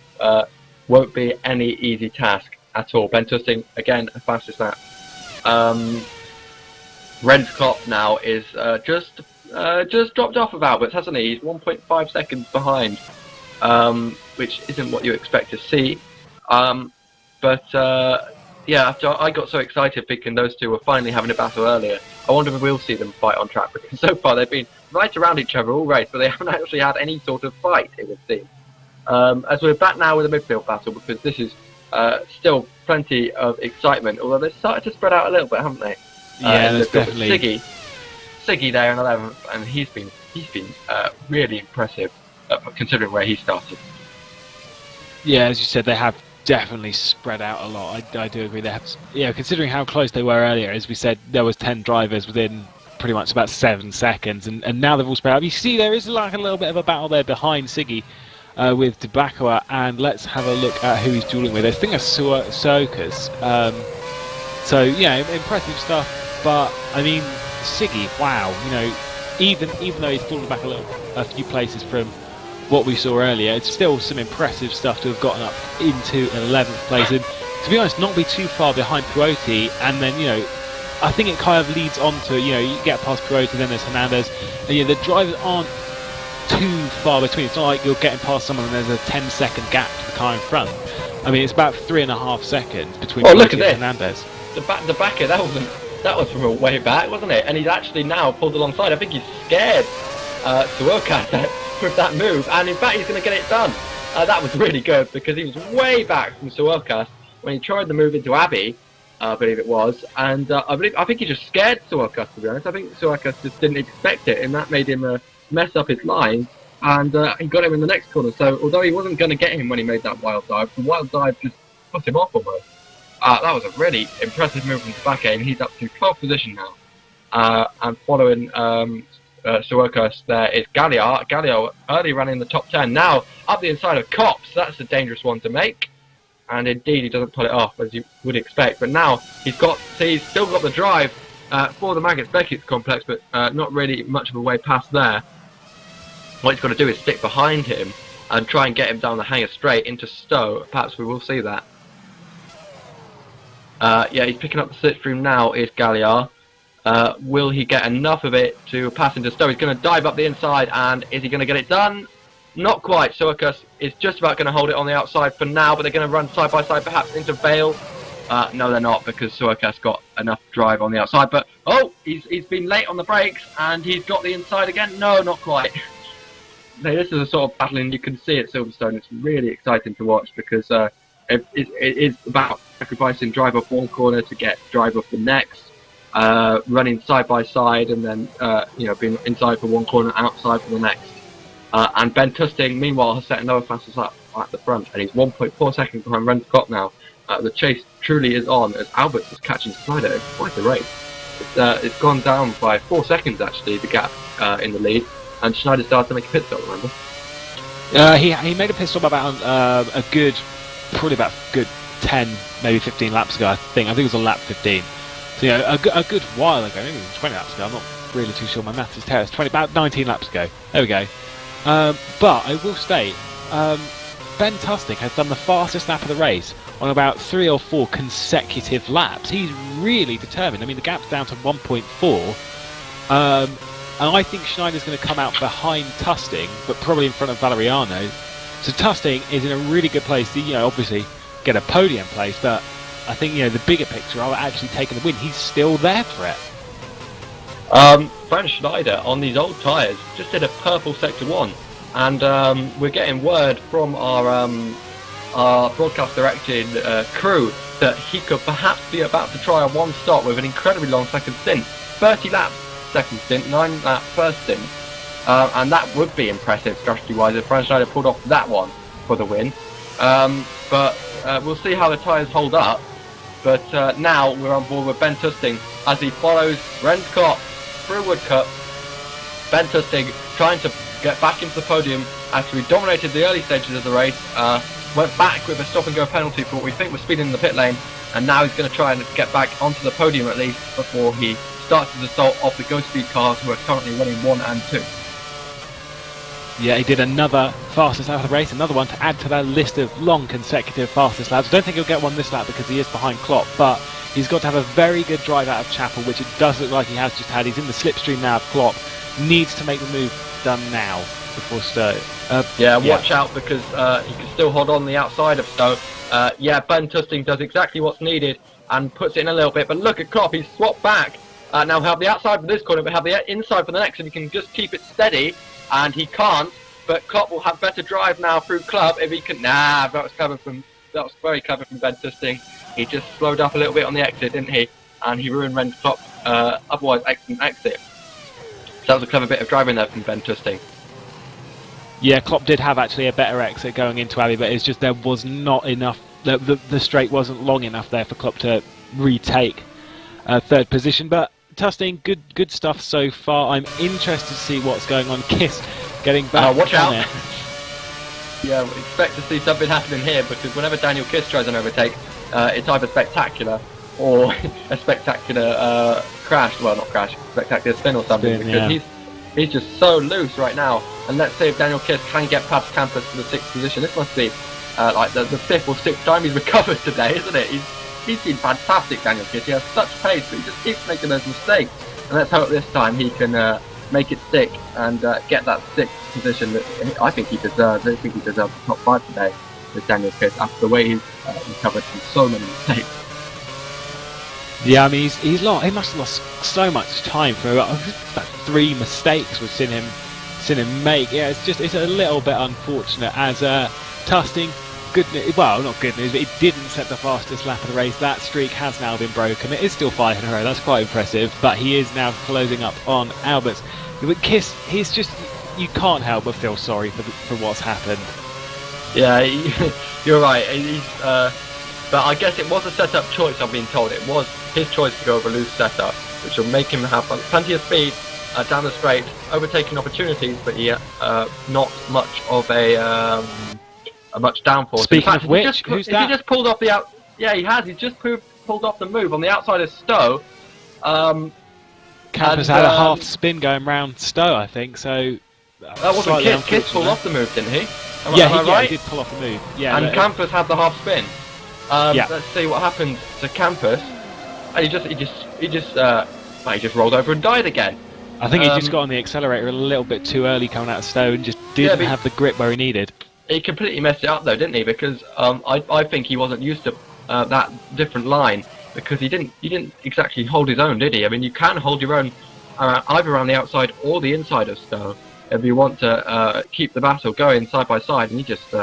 won't be any easy task at all. Ben Tusking, again, a fastest lap. Renz Klopp now is just dropped off of Alberts, hasn't he? He's 1.5 seconds behind, which isn't what you expect to see. Yeah, after I got so excited thinking those two were finally having a battle earlier, I wonder if we'll see them fight on track, because so far they've been right around each other all race, but they haven't actually had any sort of fight, it would seem. As we're back now with a midfield battle, because this is still plenty of excitement, although they've started to spread out a little bit, haven't they? Yeah, there's definitely Siggy there in 11th, and he's been really impressive considering where he started. Yeah, as you said, they have definitely spread out a lot. I do agree. They have, considering how close they were earlier, as we said, there was 10 drivers within pretty much about 7 seconds, and now they've all spread out. You see, there is like a little bit of a battle there behind Siggy with Debakwa, and let's have a look at who he's dueling with. I think it's Sokas. So yeah, impressive stuff. But I mean, Siggy, wow, you know, even though he's fallen back a few places from what we saw earlier, it's still some impressive stuff to have gotten up into 11th place, and to be honest, not be too far behind Puoti. And then, you know, I think it kind of leads on to, you know, you get past Puoti, then there's Hernandez, and the drivers aren't too far between. It's not like you're getting past someone and there's a 10-second gap to the car in front. I mean, it's about 3.5 seconds between Puoti and Hernandez. The backer, that was from a way back, wasn't it? And he's actually now pulled alongside. I think he's scared Suokas with that move, and in fact he's going to get it done. That was really good, because he was way back from Suokas when he tried the move into Abbey, I believe it was, and I think he just scared Suokas, to be honest. I think Suokas just didn't expect it, and that made him mess up his line, and he got him in the next corner. So although he wasn't going to get him when he made that wild dive, the wild dive just put him off almost. That was a really impressive move from Debakwa, and he's up to 12th position now. And following Suokas there is Galliard. Galliard early running in the top 10. Now up the inside of Kops. That's a dangerous one to make. And indeed he doesn't pull it off, as you would expect. But now he's still got the drive for the Maggots-Beckett's complex, but not really much of a way past there. What he's got to do is stick behind him and try and get him down the hanger straight into Stowe. Perhaps we will see that. Yeah, he's picking up the slipstream now, is Galliard. Will he get enough of it to pass into Stowe? He's going to dive up the inside, and is he going to get it done? Not quite. Suokas is just about going to hold it on the outside for now, but they're going to run side by side, perhaps into Vale. No, they're not, because Suokas got enough drive on the outside. But, oh, he's been late on the brakes, and he's got the inside again. No, not quite. Now, this is a sort of battle, and you can see at Silverstone. It's really exciting to watch, because it is about sacrificing drive off one corner to get drive off the next. Running side by side, and then being inside for one corner, outside for the next. And Ben Tusting, meanwhile, has set another fastest lap at the front, and he's 1.4 seconds behind Renz Klopp now. The chase truly is on, as Alberts is catching Snyder. It's quite a race. It's gone down by 4 seconds actually, the gap in the lead, and Schneider started to make a pit stop. Remember? He made a pit stop about probably about a good 10, maybe 15 laps ago. I think it was on lap 15. So a good while ago, maybe even 20 laps ago. I'm not really too sure. My maths is terrible. It's about 19 laps ago. There we go. But I will state, Ben Tusting has done the fastest lap of the race on about 3 or 4 consecutive laps. He's really determined. I mean, the gap's down to 1.4. And I think Schneider's going to come out behind Tusting, but probably in front of Valeriano. So Tusting is in a really good place to, obviously get a podium place, but I think, the bigger picture of actually taking the win, he's still there for it. Franz Schneider on these old tyres just did a purple Sector 1, and we're getting word from our broadcast directing crew that he could perhaps be about to try a one stop with an incredibly long second stint. 30 laps second stint, 9 lap first stint, and that would be impressive strategy wise if Franz Schneider pulled off that one for the win. But we'll see how the tyres hold up. But now we're on board with Ben Tusting as he follows Renz Klopp through Woodcup. Ben Tusting trying to get back into the podium after he dominated the early stages of the race, went back with a stop and go penalty for what we think was speeding in the pit lane, and now he's going to try and get back onto the podium at least before he starts his assault off the Go Speed cars who are currently running 1 and 2. Yeah, he did another fastest lap of the race, another one to add to that list of long consecutive fastest laps. I don't think he'll get one this lap because he is behind Klopp, but he's got to have a very good drive out of Chapel, which it does look like he has just had. He's in the slipstream now of Klopp. Needs to make the move done now before Stowe. Watch out because he can still hold on the outside of Stowe. Ben Tusting does exactly what's needed and puts it in a little bit, but look at Klopp, he's swapped back. Now have the outside for this corner, but have the inside for the next, and he can just keep it steady. And he can't, but Klopp will have better drive now through Club if he can. That was very clever from Ben Tusting. He just slowed up a little bit on the exit, didn't he? And he ruined Renz Klopp's otherwise excellent exit. So that was a clever bit of driving there from Ben Tusting. Yeah, Klopp did have actually a better exit going into Abbey, but it's just there was not enough. The straight wasn't long enough there for Klopp to retake third position, but Tusting, good stuff so far. I'm interested to see what's going on. Kiss getting back. Watch out! It. Yeah, we expect to see something happening here because whenever Daniel Kiss tries an overtake, it's either spectacular or a spectacular crash. Well, not crash, spectacular spin or something. Because he's just so loose right now. And let's see if Daniel Kiss can get past Campus to the 6th position. This must be like the 5th or 6th time he's recovered today, isn't it? He's been fantastic, Daniel Kiss. He has such pace, but he just keeps making those mistakes. And let's hope this time he can make it stick and get that 6th position that I think he deserves. I think he deserves the top 5 today with Daniel Kiss after the way he's recovered from so many mistakes. Yeah, I mean, he must have lost so much time for about 3 mistakes we've seen him make. Yeah, it's a little bit unfortunate as Tusting. Good news, well, not good news, but he didn't set the fastest lap of the race. That streak has now been broken. It is still 5 in a row. That's quite impressive. But he is now closing up on Alberts. But Kiss, he's just, you can't help but feel sorry for what's happened. Yeah, you're right. But I guess it was a set-up choice. I've been told it was his choice to go over a loose setup, which will make him have plenty of speed down the straight, overtaking opportunities, but not much of a much downforce. Speaking of which, who's that? He just pulled off the out. Yeah, he has. He's just pulled off the move on the outside of Stowe. Campus had a half spin going round Stowe, I think. So that wasn't Kiss. Kiss pulled off the move, didn't he? He did pull off the move. Yeah, and Campus had the half spin. Let's see what happened to Campus. And he just rolled over and died again. I think he just got on the accelerator a little bit too early coming out of Stowe and just didn't have the grip where he needed. He completely messed it up though, didn't he? Because I think he wasn't used to that different line because he didn't exactly hold his own, did he? I mean, you can hold your own either around the outside or the inside of Stowe if you want to keep the battle going side by side, and he just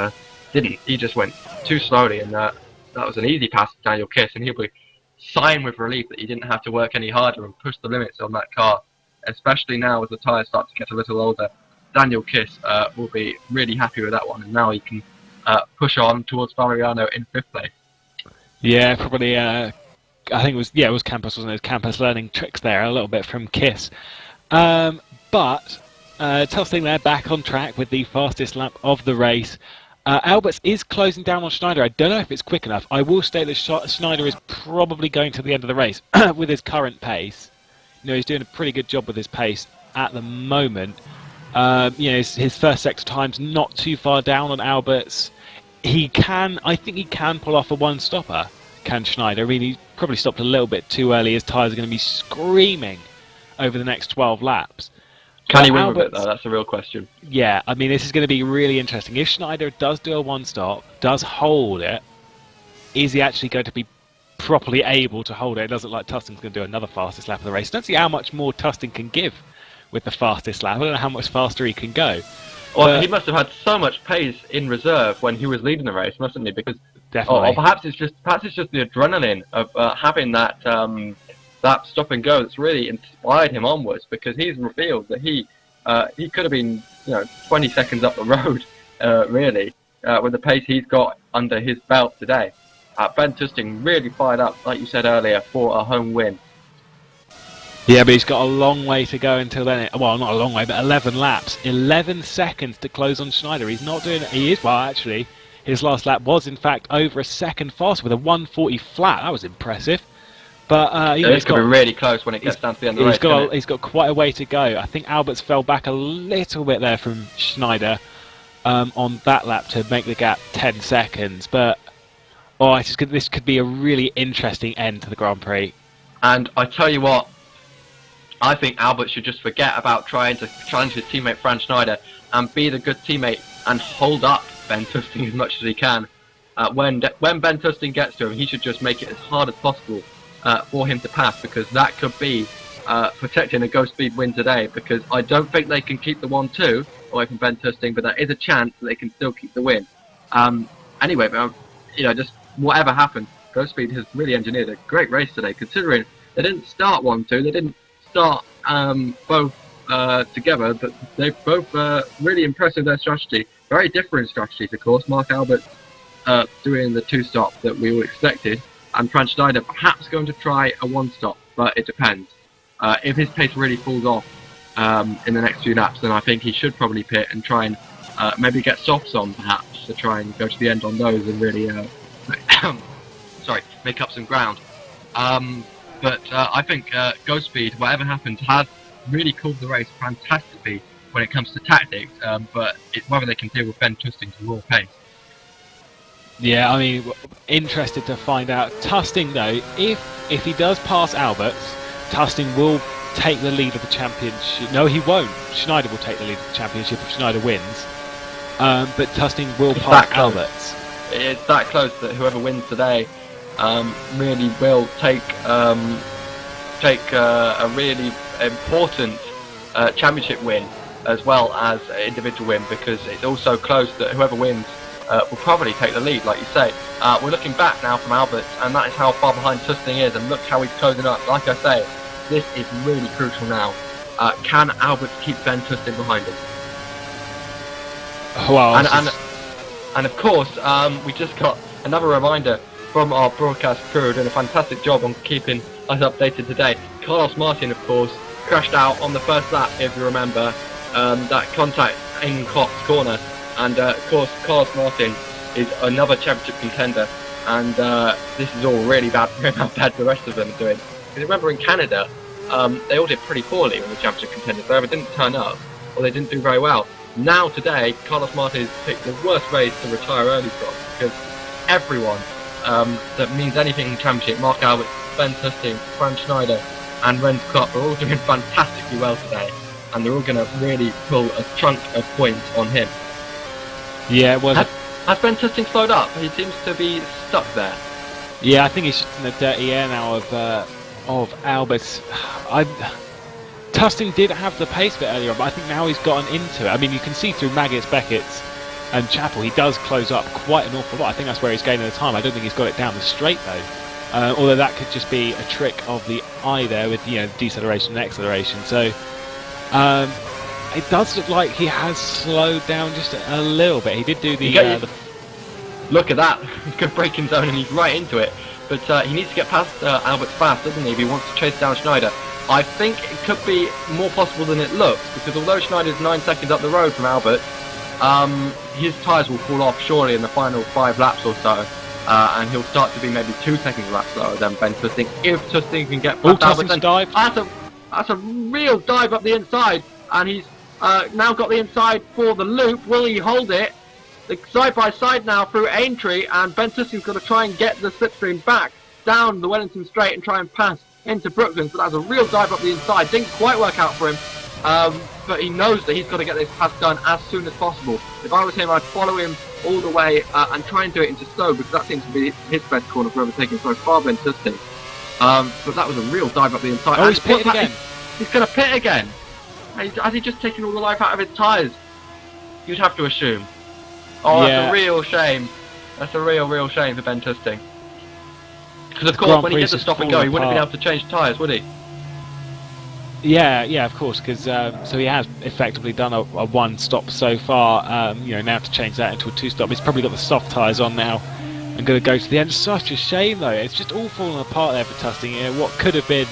didn't. He just went too slowly, and that was an easy pass to Daniel Kiss, and he'll be sighing with relief that he didn't have to work any harder and push the limits on that car, especially now as the tyres start to get a little older. Daniel Kiss will be really happy with that one, and now he can push on towards Valeriano in 5th place. Yeah, probably I think it was Campos, wasn't it? It was Campos learning tricks there a little bit from Kiss. But Tosting there back on track with the fastest lap of the race. Alberts is closing down on Schneider. I don't know if it's quick enough. I will state that Schneider is probably going to the end of the race with his current pace. He's doing a pretty good job with his pace at the moment. His first sector time's not too far down on Alberts. I think he can pull off a one-stopper, can Schneider. I mean, he probably stopped a little bit too early. His tyres are going to be screaming over the next 12 laps. Can he win with it, though? That's the real question. Yeah, I mean, this is going to be really interesting. If Schneider does do a one-stop, does hold it, is he actually going to be properly able to hold it? It doesn't look like Tusting's going to do another fastest lap of the race. I don't see how much more Tusting can give with the fastest lap. I don't know how much faster he can go. Well, he must have had so much pace in reserve when he was leading the race, mustn't he? Because definitely. Or perhaps it's just the adrenaline of having that stop and go that's really inspired him onwards. Because he's revealed that he could have been 20 seconds up the road, really, with the pace he's got under his belt today. Ben Tusting really fired up, like you said earlier, for a home win. Yeah, but he's got a long way to go until then. Well, not a long way, but 11 laps. 11 seconds to close on Schneider. He's not doing it. He is, well, actually, his last lap was, in fact, over a second faster with a 140 flat. That was impressive. But, it's going to be really close when it gets down to the end of the race. He's got quite a way to go. I think Alberts fell back a little bit there from Schneider on that lap to make the gap 10 seconds. But, this could be a really interesting end to the Grand Prix. And I tell you what, I think Albert should just forget about trying to challenge his teammate Franz Schneider and be the good teammate and hold up Ben Tusting as much as he can. When Ben Tusting gets to him, he should just make it as hard as possible for him to pass, because that could be protecting a Go Speed win today, because I don't think they can keep the 1-2 away from Ben Tusting, but there is a chance that they can still keep the win. Anyway, just whatever happens, Go Speed has really engineered a great race today, considering they didn't start 1-2, they didn't start both together, but they've both really impressed with their strategy. Very different strategies, of course. Mark Albert doing the 2-stop that we all expected, and Franz Schneider perhaps going to try a 1-stop, but it depends. If his pace really falls off in the next few laps, then I think he should probably pit and try and maybe get softs on, perhaps, to try and go to the end on those and really make up some ground. But I think Go Speed, whatever happens, has really called the race fantastically when it comes to tactics, but it's whether they can deal with Ben Tusting's raw pace. Yeah, I mean, interested to find out. Tusting, though, if he does pass Alberts, Tusting will take the lead of the championship. No, he won't. Schneider will take the lead of the championship if Schneider wins. But Tusting will pass Alberts. It's that close that whoever wins today really will take a really important championship win as well as an individual win, because it's also close that whoever wins will probably take the lead, like you say. We're looking back now from Alberts, and that is how far behind Tusting is, and look how he's closing up. Like I say, this is really crucial now. Can Alberts keep Ben Tusting behind him? Well, and of course, we just got another reminder from our broadcast crew doing a fantastic job on keeping us updated today. Carlos Martin, of course, crashed out on the first lap, if you remember, that contact in Klopp's corner. And of course, Carlos Martin is another championship contender, and this is all really bad for him, how bad the rest of them are doing. Because remember, in Canada, they all did pretty poorly when the championship contenders. They either didn't turn up, or they didn't do very well. Now today, Carlos Martin has picked the worst race to retire early from, because everyone that means anything in the championship, Mark Albert, Ben Tusting, Franz Schneider and Renz Klopp, are all doing fantastically well today, and they're all going to really pull a chunk of points on him. Yeah, well, has Ben Tusting slowed up? He seems to be stuck there. Yeah, I think he's just in the dirty air now of Albert. Tusting did have the pace bit earlier on, but I think now he's gotten into it. I mean, you can see through Maggots, Beckett's and Chappell, he does close up quite an awful lot. I think that's where he's gaining the time. I don't think he's got it down the straight, though. Although that could just be a trick of the eye there with, deceleration and acceleration. So it does look like he has slowed down just a little bit. He did do the... Look at that. Good braking zone, and he's right into it. but he needs to get past Alberts fast, doesn't he, if he wants to chase down Schneider. I think it could be more possible than it looks, because although Schneider's 9 seconds up the road from Albert, his tyres will fall off surely in the final 5 laps or so, and he'll start to be maybe 2 seconds laps slower than Ben Tusting, if Tusting can get past Albert. That's a real dive up the inside, and he's now got the inside for the loop. Will he hold it? The side by side now through Aintree, and Ben Tusting's got to try and get the slipstream back down the Wellington Straight and try and pass into Brooklands. But that's a real dive up the inside. Didn't quite work out for him, but he knows that he's got to get this pass done as soon as possible. If I was him, I'd follow him all the way and try and do it into Stowe, because that seems to be his best corner for overtaking so far, Ben Tusting. But that was a real dive up the inside. Oh, he's pitted again. He's going to pit again. Has he just taken all the life out of his tyres? You'd have to assume. Oh, yeah. That's a real shame. That's a real shame for Ben Tusting. Because of course, when he did the stop and go, he wouldn't have been able to change tyres, would he? Yeah, of course, because so he has effectively done a 1 stop so far. Now to change that into a 2 stop, he's probably got the soft tyres on now and going to go to the end. It's such a shame, though. It's just all falling apart there for Tusting. What could have been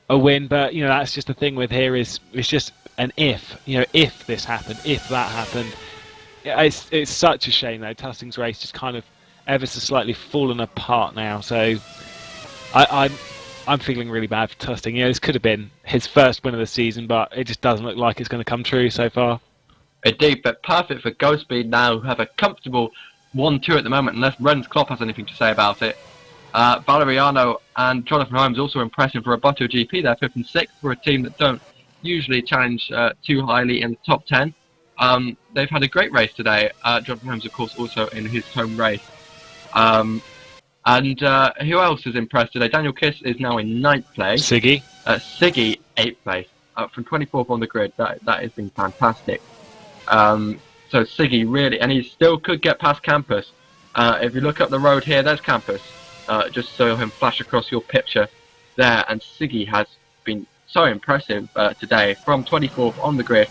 a win, but that's just the thing with here is it's just an if. If this happened, if that happened. It's such a shame though. Tusting's race just kind of ever so slightly fallen apart now. So I'm feeling really bad for Tusting. This could have been his first win of the season, but it just doesn't look like it's going to come true so far. Indeed, but perfect for Go Speed now, who have a comfortable 1-2 at the moment, unless Renz Klopp has anything to say about it. Valeriano and Jonathan Holmes also impressive for a Butto GP. They're 5th and 6th for a team that don't usually challenge too highly in the top 10. They've had a great race today. Jonathan Holmes, of course, also in his home race. And who else has impressed today? Daniel Kiss is now in 9th place. Siggy, 8th place, from 24th on the grid. That has been fantastic. So Siggy really, and he still could get past Campus. If you look up the road here, there's Campus. Just saw him flash across your picture there, and Siggy has been so impressive today, from 24th on the grid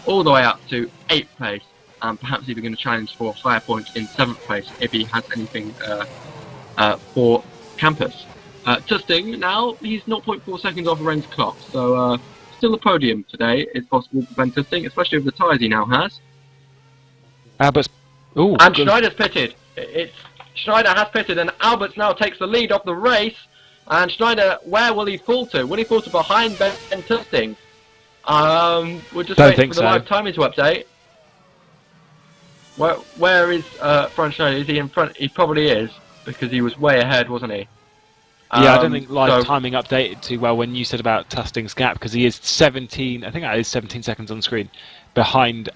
all the way up to 8th place, and perhaps even going to challenge for higher points in 7th place if he has anything for Campus. Tusting now, he's 0.4 seconds off Renz Klopp, so still a podium today is possible for Ben Tusting, especially with the tyres he now has. Albert's... Ooh, and Schneider's pitted. Schneider has pitted, and Alberts now takes the lead of the race. And Schneider, where will he fall to? Will he fall to behind Ben Tusting? We're just waiting for the live timing to update. Where is Frank Schneider? Is he in front? He probably is, because he was way ahead, wasn't he? Yeah, I don't think live timing updated too well when you said about Tusting's gap, because he is 17, I think that is 17 seconds on screen, behind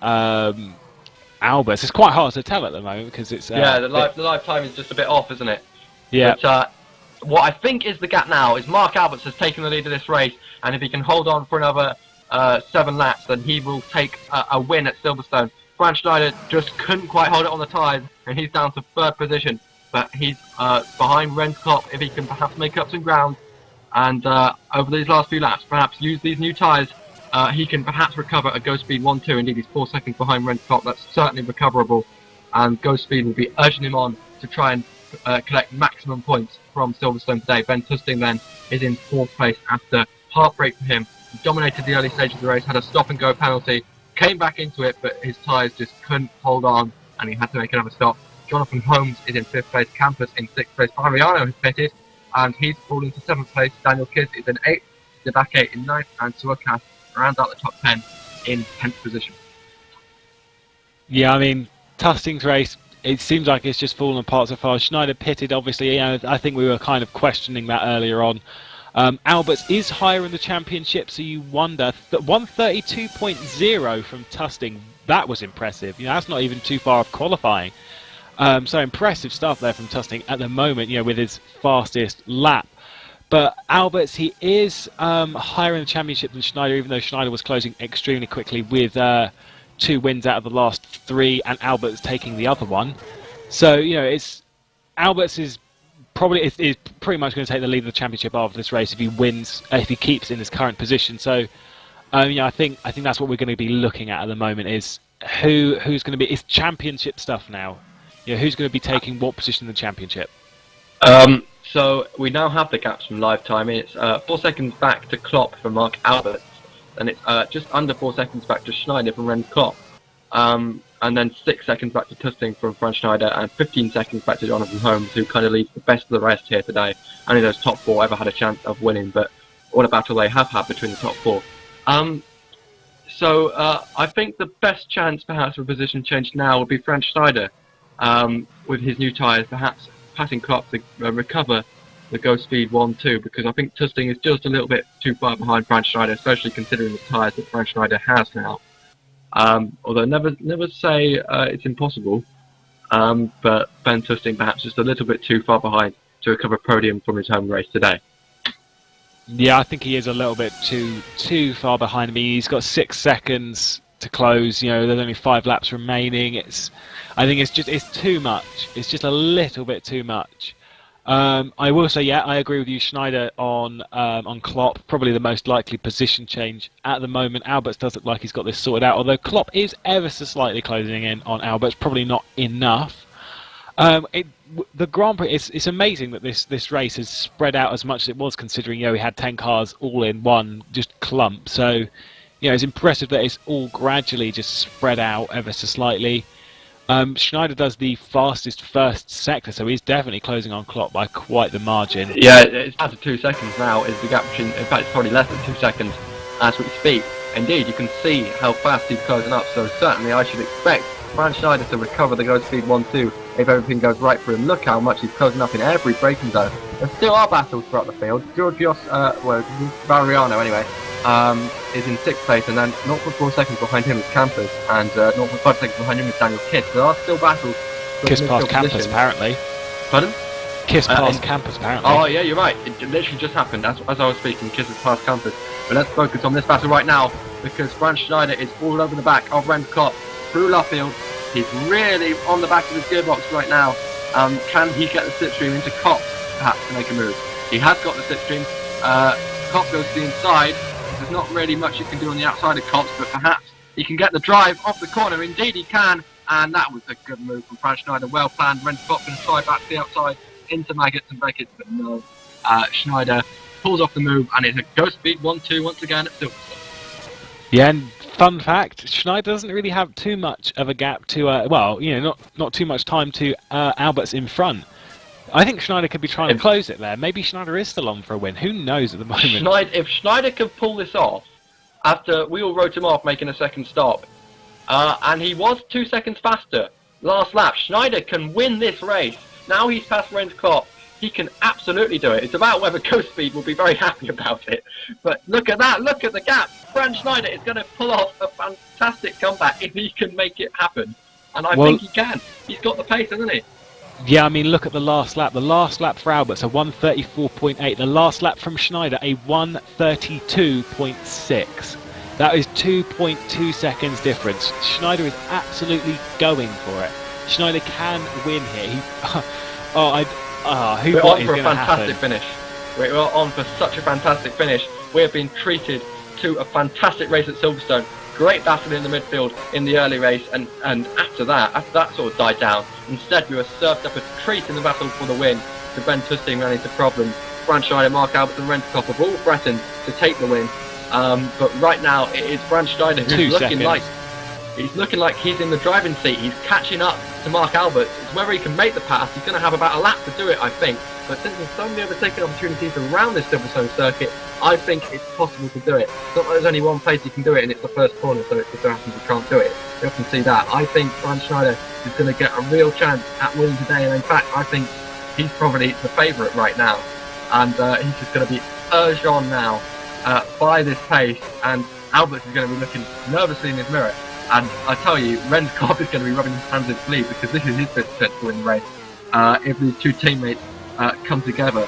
Alberts. It's quite hard to tell at the moment, because it's... yeah, the live timing is just a bit off, isn't it? Yeah. But, what I think is the gap now is Mark Alberts has taken the lead of this race, and if he can hold on for another 7 laps, then he will take a win at Silverstone. Frank Schneider just couldn't quite hold it on the tyres, and he's down to 3rd position. But he's behind Renz Klopp. If he can perhaps make up some ground, and over these last few laps, perhaps use these new tyres, he can perhaps recover a Go Speed 1-2. Indeed, he's 4 seconds behind Renz Klopp. That's certainly recoverable, and Go Speed will be urging him on to try and collect maximum points from Silverstone today. Ben Tusting then is in 4th place after heartbreak for him. He dominated the early stage of the race, had a stop and go penalty, came back into it, but his tyres just couldn't hold on, and he had to make another stop. Jonathan Holmes is in 5th place, Campus in 6th place, Valeriano has pitted, and he's fallen to 7th place. Daniel Kiss is in 8th, Debake in 9th, and Suakas rounds out the top 10 in 10th position. Yeah, I mean, Tusting's race, it seems like it's just fallen apart so far. Schneider pitted, obviously. I think we were kind of questioning that earlier on. Alberts is higher in the championship, so you wonder. 132.0 from Tusting, that was impressive. That's not even too far off qualifying. So impressive stuff there from Tusting at the moment, with his fastest lap. But Alberts, he is higher in the championship than Schneider, even though Schneider was closing extremely quickly with 2 wins out of the last 3, and Alberts taking the other one. So Alberts is probably is pretty much going to take the lead of the championship after this race if he wins, if he keeps in his current position. So I think that's what we're going to be looking at the moment, is who's going to be, it's championship stuff now. Who's going to be taking what position in the championship? So we now have the gaps from live time. It's 4 seconds back to Klopp from Mark Alberts, and it's just under 4 seconds back to Schneider from Renz Klopp. And then 6 seconds back to Tusting from Franz Schneider, and 15 seconds back to Jonathan Holmes, who kind of leads the best of the rest here today. Only those top four ever had a chance of winning, but what a battle they have had between the top four. So I think the best chance perhaps for a position change now would be Franz Schneider, with his new tyres, perhaps passing Klopp to recover the Go Speed 1-2, because I think Tusting is just a little bit too far behind Franz Schneider, especially considering the tyres that Franz Schneider has now. Although never say it's impossible, but Ben Tusting perhaps just a little bit too far behind to recover a podium from his home race today. Yeah, I think he is a little bit too far behind me. He's got 6 seconds to close. You know, there's only 5 laps remaining. I think it's too much. It's just a little bit too much. I will say, yeah, I agree with you, Schneider on Klopp. Probably the most likely position change at the moment. Alberts does look like he's got this sorted out, although Klopp is ever so slightly closing in on Alberts. Probably not enough. The Grand Prix, it's amazing that this race has spread out as much as it was, considering, you know, we had 10 cars all in one just clump. So, you know, it's impressive that it's all gradually just spread out ever so slightly. Schneider does the fastest first sector, so he's definitely closing on Klopp by quite the margin. Yeah, it's down to 2 seconds now is the gap between, in fact it's probably less than 2 seconds as we speak. Indeed, you can see how fast he's closing up, so certainly I should expect Franz Schneider to recover the Go Speed 1-2 if everything goes right for him. Look how much he's closing up in every braking zone. There still are battles throughout the field. Georgios, Valeriano anyway, is in 6th place, and then 0.4 seconds behind him is Campos, and 0.5 seconds behind him is Daniel Kiss. There are still battles. Kiss past Campos, apparently. Pardon? Kiss past Campos, apparently. Oh yeah, you're right. It literally just happened as I was speaking. Kiss has passed Campos. But let's focus on this battle right now, because Franz Schneider is all over the back of Renz Klopp through Luffield. He's really on the back of his gearbox right now. Can he get the slipstream into Kopp, perhaps, to make a move? He has got the slipstream. Kopp goes to the inside. There's not really much you can do on the outside of Kopp, but perhaps he can get the drive off the corner. Indeed he can, and that was a good move from Franz Schneider. Well planned. Renz Klopp going to slide back to the outside into Maggots and Beckett, but no. Schneider pulls off the move, and it's a Go Speed 1-2 once again at Silverstone. Yeah, and fun fact, Schneider doesn't really have too much of a gap to, well, you know, not too much time to Alberts in front. I think Schneider could be trying to close it there. Maybe Schneider is still on for a win. Who knows at the moment? If Schneider can pull this off, after we all wrote him off making a second stop, and he was 2 seconds faster last lap, Schneider can win this race. Now he's past Renz Klopp. He can absolutely do it. It's about whether Go Speed will be very happy about it. But look at that. Look at the gap. Franz Schneider is going to pull off a fantastic comeback if he can make it happen. And I think he can. He's got the pace, hasn't he? Yeah, I mean, look at the last lap. The last lap for Alberts, a 1:34.8. The last lap from Schneider, a 1:32.6. That is 2.2 seconds difference. Schneider is absolutely going for it. Schneider can win here. Who thought he's going to happen? Finish. We're on for such a fantastic finish. We have been treated to a fantastic race at Silverstone. Great battle in the midfield in the early race, and after that sort of died down. Instead, we were served up a treat in the battle for the win. So Ben Tusting ran into problems. Franz Schneider, Mark Alberts and Renz Klopp have all threatened to take the win. But right now, it is Franz Schneider who's looking like he's in the driving seat. He's catching up to Mark Alberts. It's whether he can make the pass. He's going to have about a lap to do it, I think. But since there's so many overtaking opportunities around this Silverstone circuit, I think it's possible to do it. It's not like there's only one place you can do it, and it's the first corner, so it just so happens you can't do it. You often see that. I think Franz Schneider is going to get a real chance at winning today, and in fact, I think he's probably the favourite right now. And he's just going to be urged on now by this pace, and Alberts is going to be looking nervously in his mirror. And I tell you, Renz Klopp is going to be rubbing his hands in sleep, because this is his best chance to win the race. If these two teammates come together,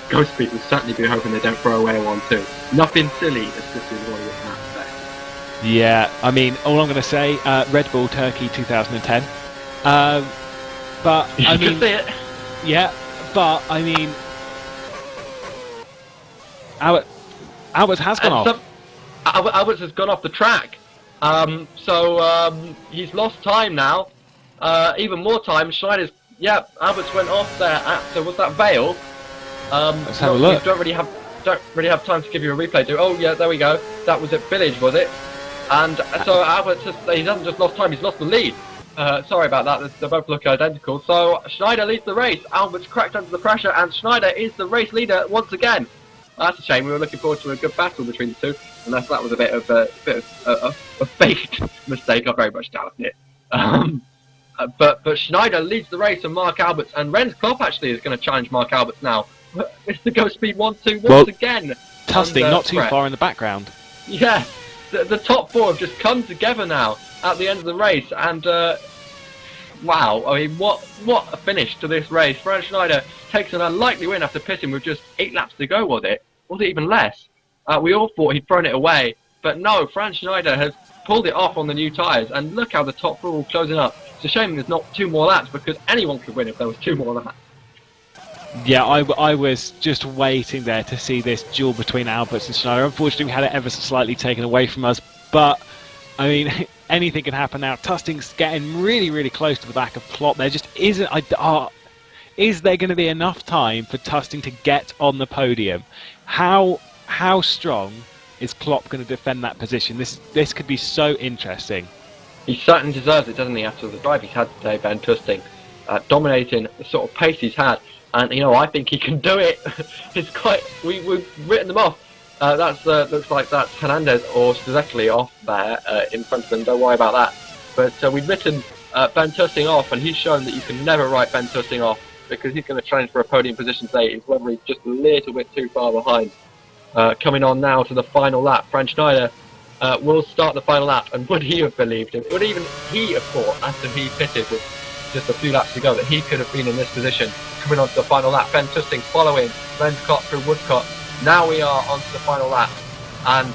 Go Speed will certainly be hoping they don't throw away a 1-2. Nothing silly as Christian is already looking at today. Yeah, I mean, all I'm going to say, Red Bull Turkey 2010. But I mean, see it. Yeah, but I mean, Alberts has gone off. Alberts has gone off the track. So he's lost time now. Even more time. Schneider's Yep, Alberts went off there after, was that Vale? Let's have a look. Don't really have time to give you a replay, do. Oh yeah, there we go. That was at Village, was it? And so Alberts, he hasn't just lost time, he's lost the lead. Sorry about that, they both look identical. So Schneider leads the race, Alberts cracked under the pressure, and Schneider is the race leader once again. That's a shame, we were looking forward to a good battle between the two, unless that was a bit of a faked mistake, I very much doubt it. But Schneider leads the race, and Mark Alberts, and Renz Klopp actually is going to challenge Mark Alberts now. Mr. Go Speed 1-2 once again. Tusting not too far in the background. Yeah, the top four have just come together now at the end of the race, and wow, I mean, what a finish to this race. Franz Schneider takes an unlikely win after pitting with just 8 laps to go, was it? Was it even less? We all thought he'd thrown it away, but no, Franz Schneider has pulled it off on the new tyres, and look how the top four are all closing up. It's a shame there's not 2 more laps, because anyone could win if there was 2 more laps. Yeah, I was just waiting there to see this duel between Alberts and Schneider. Unfortunately, we had it ever so slightly taken away from us, but, I mean, anything can happen now. Tusting's getting really, really close to the back of Klopp. There just isn't... is there going to be enough time for Tusting to get on the podium? How strong is Klopp going to defend that position? This could be so interesting. He certainly deserves it, doesn't he, after the drive he's had today, Ben Tusting, dominating the sort of pace he's had. And, you know, I think he can do it. It's quite... We've written them off. Looks like that's Hernandez or Strzelecki off there in front of them. Don't worry about that. But we've written Ben Tusting off, and he's shown that you can never write Ben Tusting off, because he's going to challenge for a podium position today. It's whether he's just a little bit too far behind. Coming on now to the final lap, Franz Schneider will start the final lap, and would he have believed him? Would even he have thought, after he pitted with just a few laps to go, that he could have been in this position? Coming on to the final lap, Ben Tusting following Renz Klopp through Woodcock. Now we are on to the final lap, and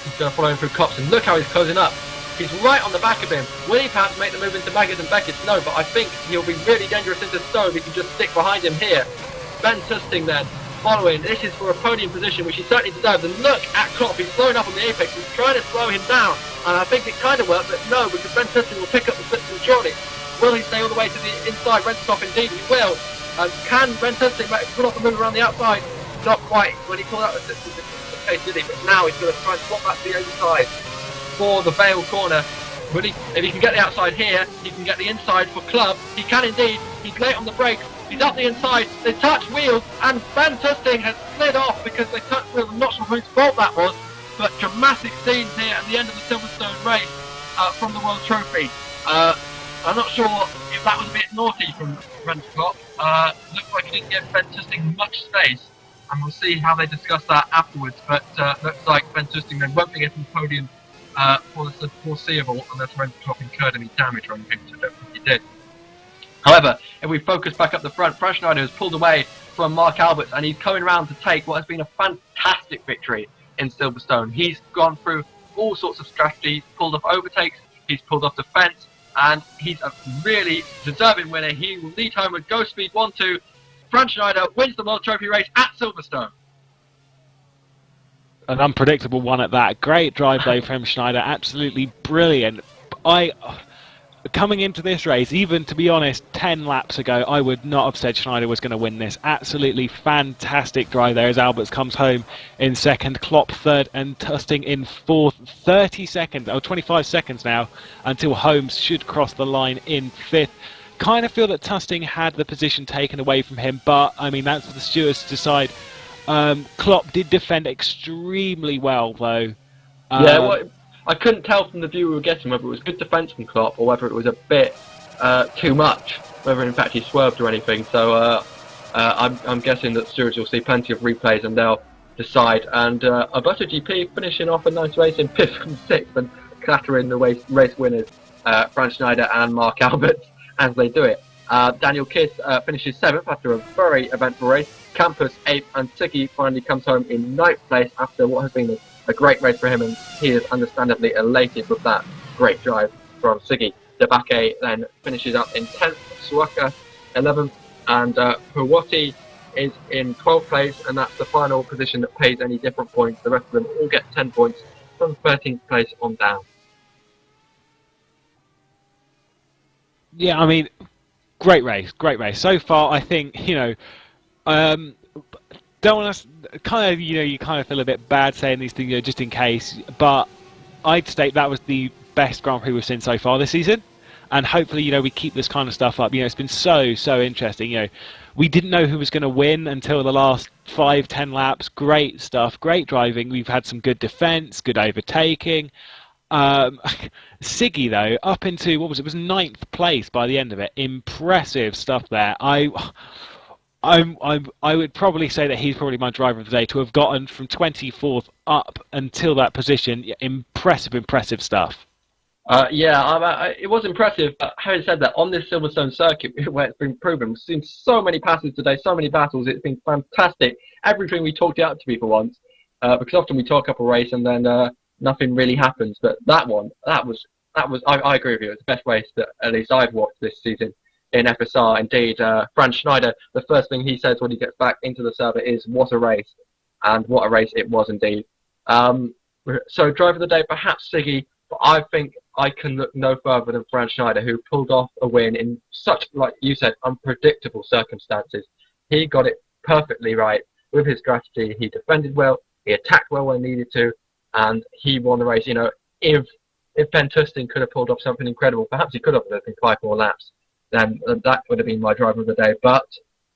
he's going to follow him through Cox, and look how he's closing up. He's right on the back of him. Will he perhaps make the move into Baggett and Beckett? No, but I think he'll be really dangerous into Stowe if he can just stick behind him here. Ben Tusting then following. This is for a podium position, which he certainly deserves. And look at Klopp, he's slowing up on the apex. He's trying to slow him down, and I think it kind of worked, but no, because Ben Tusting will pick up the slips and surely. Will he stay all the way to the inside? Renz Klopp, indeed he will. Can Ben Tusting pull off a move around the outside? Not quite. When he pulled out the case, did he? But now he's going to try and swap back to the inside for the Vale corner. Will he? If he can get the outside here, he can get the inside for Club. He can indeed. He's late on the brakes. He's up the inside. They touch wheels, and Ben Tusting has slid off because they touched wheels. I'm not sure whose fault that was, but dramatic scenes here at the end of the Silverstone race from the World Trophy. I'm not sure if that was a bit naughty from Renz Klopp. Looks like he didn't give Ben Tusting much space, and we'll see how they discuss that afterwards. But looks like Ben Tusting then won't be getting the podium for the foreseeable, unless Renz Klopp incurred any damage or anything, which I don't think he did. However, if we focus back up the front, Franz Schneider has pulled away from Mark Alberts, and he's coming round to take what has been a fantastic victory in Silverstone. He's gone through all sorts of strategies, pulled off overtakes, he's pulled off the fence, and he's a really deserving winner. He will lead home with Go Speed 1-2. Franz Schneider wins the World Trophy race at Silverstone. An unpredictable one at that. Great drive though from Schneider, absolutely brilliant. Coming into this race, even to be honest, 10 laps ago, I would not have said Schneider was going to win this. Absolutely fantastic drive there as Alberts comes home in second, Klopp third, and Tusting in fourth. 25 seconds now until Holmes should cross the line in fifth. Kind of feel that Tusting had the position taken away from him, but I mean that's for the stewards to decide. Klopp did defend extremely well though. I couldn't tell from the view we were getting whether it was good defence from Klopp or whether it was a bit too much, whether in fact he swerved or anything. So I'm guessing that stewards will see plenty of replays and they'll decide. And Alberto GP finishing off a nice race in 5th and 6th and clattering the race winners, Franz Schneider and Mark Alberts, as they do it. Daniel Kiss finishes 7th after a very eventful race. Campus 8th, and Siggy finally comes home in 9th place after what has been a great race for him, and he is understandably elated with that great drive from Siggy. Debake then finishes up in 10th, Suaka 11th, and Huwati is in 12th place, and that's the final position that pays any different points. The rest of them all get 10 points from 13th place on down. Yeah, I mean, Great race, great race. So far, I think, um, don't want to kind of, you kind of feel a bit bad saying these things, just in case. But I'd state that was the best Grand Prix we've seen so far this season, and hopefully, we keep this kind of stuff up. It's been so interesting. We didn't know who was going to win until the last 5-10 laps. Great stuff, great driving. We've had some good defence, good overtaking. Siggy though, up into what was it? Was ninth place by the end of it. Impressive stuff there. I would probably say that he's probably my driver of the day to have gotten from 24th up until that position. Yeah, impressive stuff. It was impressive. But having said that, on this Silverstone circuit, where it's been proven, we've seen so many passes today, so many battles. It's been fantastic. Everything we talked out to be for once, because often we talk up a race and then nothing really happens. But that one, that was. I agree with you. It's the best race that at least I've watched this season in FSR. Indeed, Franz Schneider, the first thing he says when he gets back into the server is, "What a race!" And what a race it was indeed. So driver of the day, perhaps Siggy, but I think I can look no further than Franz Schneider, who pulled off a win in such, like you said, unpredictable circumstances. He got it perfectly right with his strategy. He defended well, he attacked well when needed to, and he won the race. If Ben Tustin could have pulled off something incredible, perhaps he could have in 5 more laps, then that would have been my driver of the day. But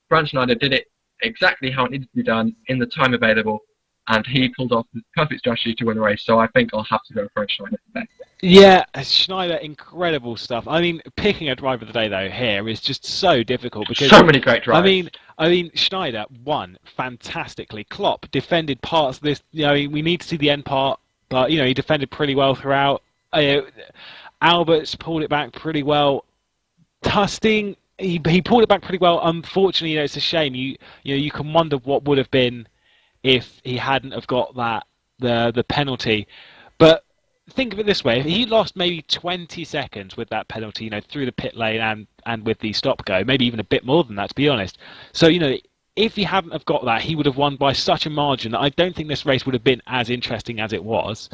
Franz Schneider did it exactly how it needed to be done in the time available, and he pulled off the perfect strategy to win the race. So I think I'll have to go Franz Schneider today. Yeah, Schneider, incredible stuff. I mean, picking a driver of the day though here is just so difficult because so many great drivers. I mean, Schneider won fantastically. Klopp defended parts of this. We need to see the end part, but he defended pretty well throughout. Alberts pulled it back pretty well. Tusting, he pulled it back pretty well. Unfortunately, it's a shame. You can wonder what would have been if he hadn't have got the penalty. But think of it this way: if he lost maybe 20 seconds with that penalty, through the pit lane and with the stop go, maybe even a bit more than that, to be honest. So if he hadn't have got that, he would have won by such a margin that I don't think this race would have been as interesting as it was.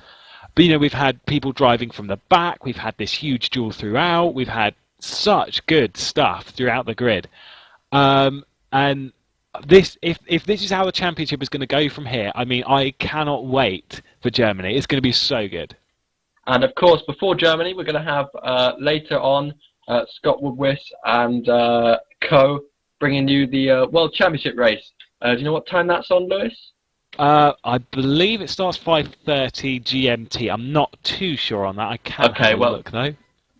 But we've had people driving from the back. We've had this huge duel throughout. We've had such good stuff throughout the grid. And this, if this is how the championship is going to go from here, I cannot wait for Germany. It's going to be so good. And of course, before Germany, we're going to have later on Scott Woodwiss and co bringing you the World Championship race. Do you know what time that's on, Lewis? I believe it starts 5:30 GMT. I'm not too sure on that. I can't have a look though.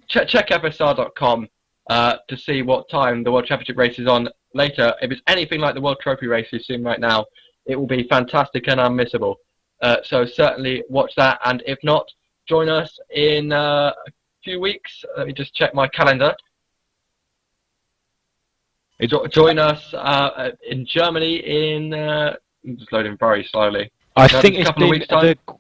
Check FSR.com to see what time the World Championship race is on later. If it's anything like the World Trophy race we've seen right now, it will be fantastic and unmissable. So certainly watch that. And if not, join us in a few weeks. Let me just check my calendar. Join us in Germany in... I'm just loading very slowly. I think it's been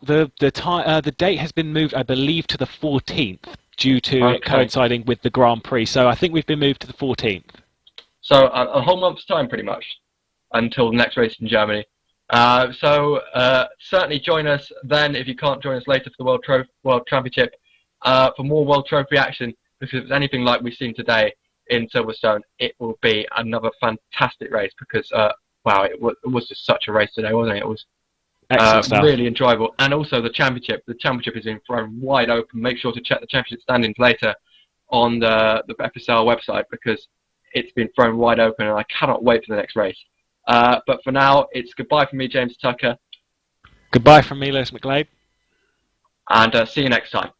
the date has been moved, I believe, to the 14th due to it coinciding with the Grand Prix. So I think we've been moved to the 14th. So a whole month's time, pretty much, until the next race in Germany. So certainly join us then if you can't join us later for the World Championship for more World Trophy action. Because if it's anything like we've seen today in Silverstone, it will be another fantastic race because. Wow, it was just such a race today, wasn't it? It was really enjoyable. And also the championship. The championship is in thrown wide open. Make sure to check the championship standings later on the FSR website because it's been thrown wide open and I cannot wait for the next race. But for now, it's goodbye from me, James Tucker. Goodbye from me, Lewis McGlade. And see you next time.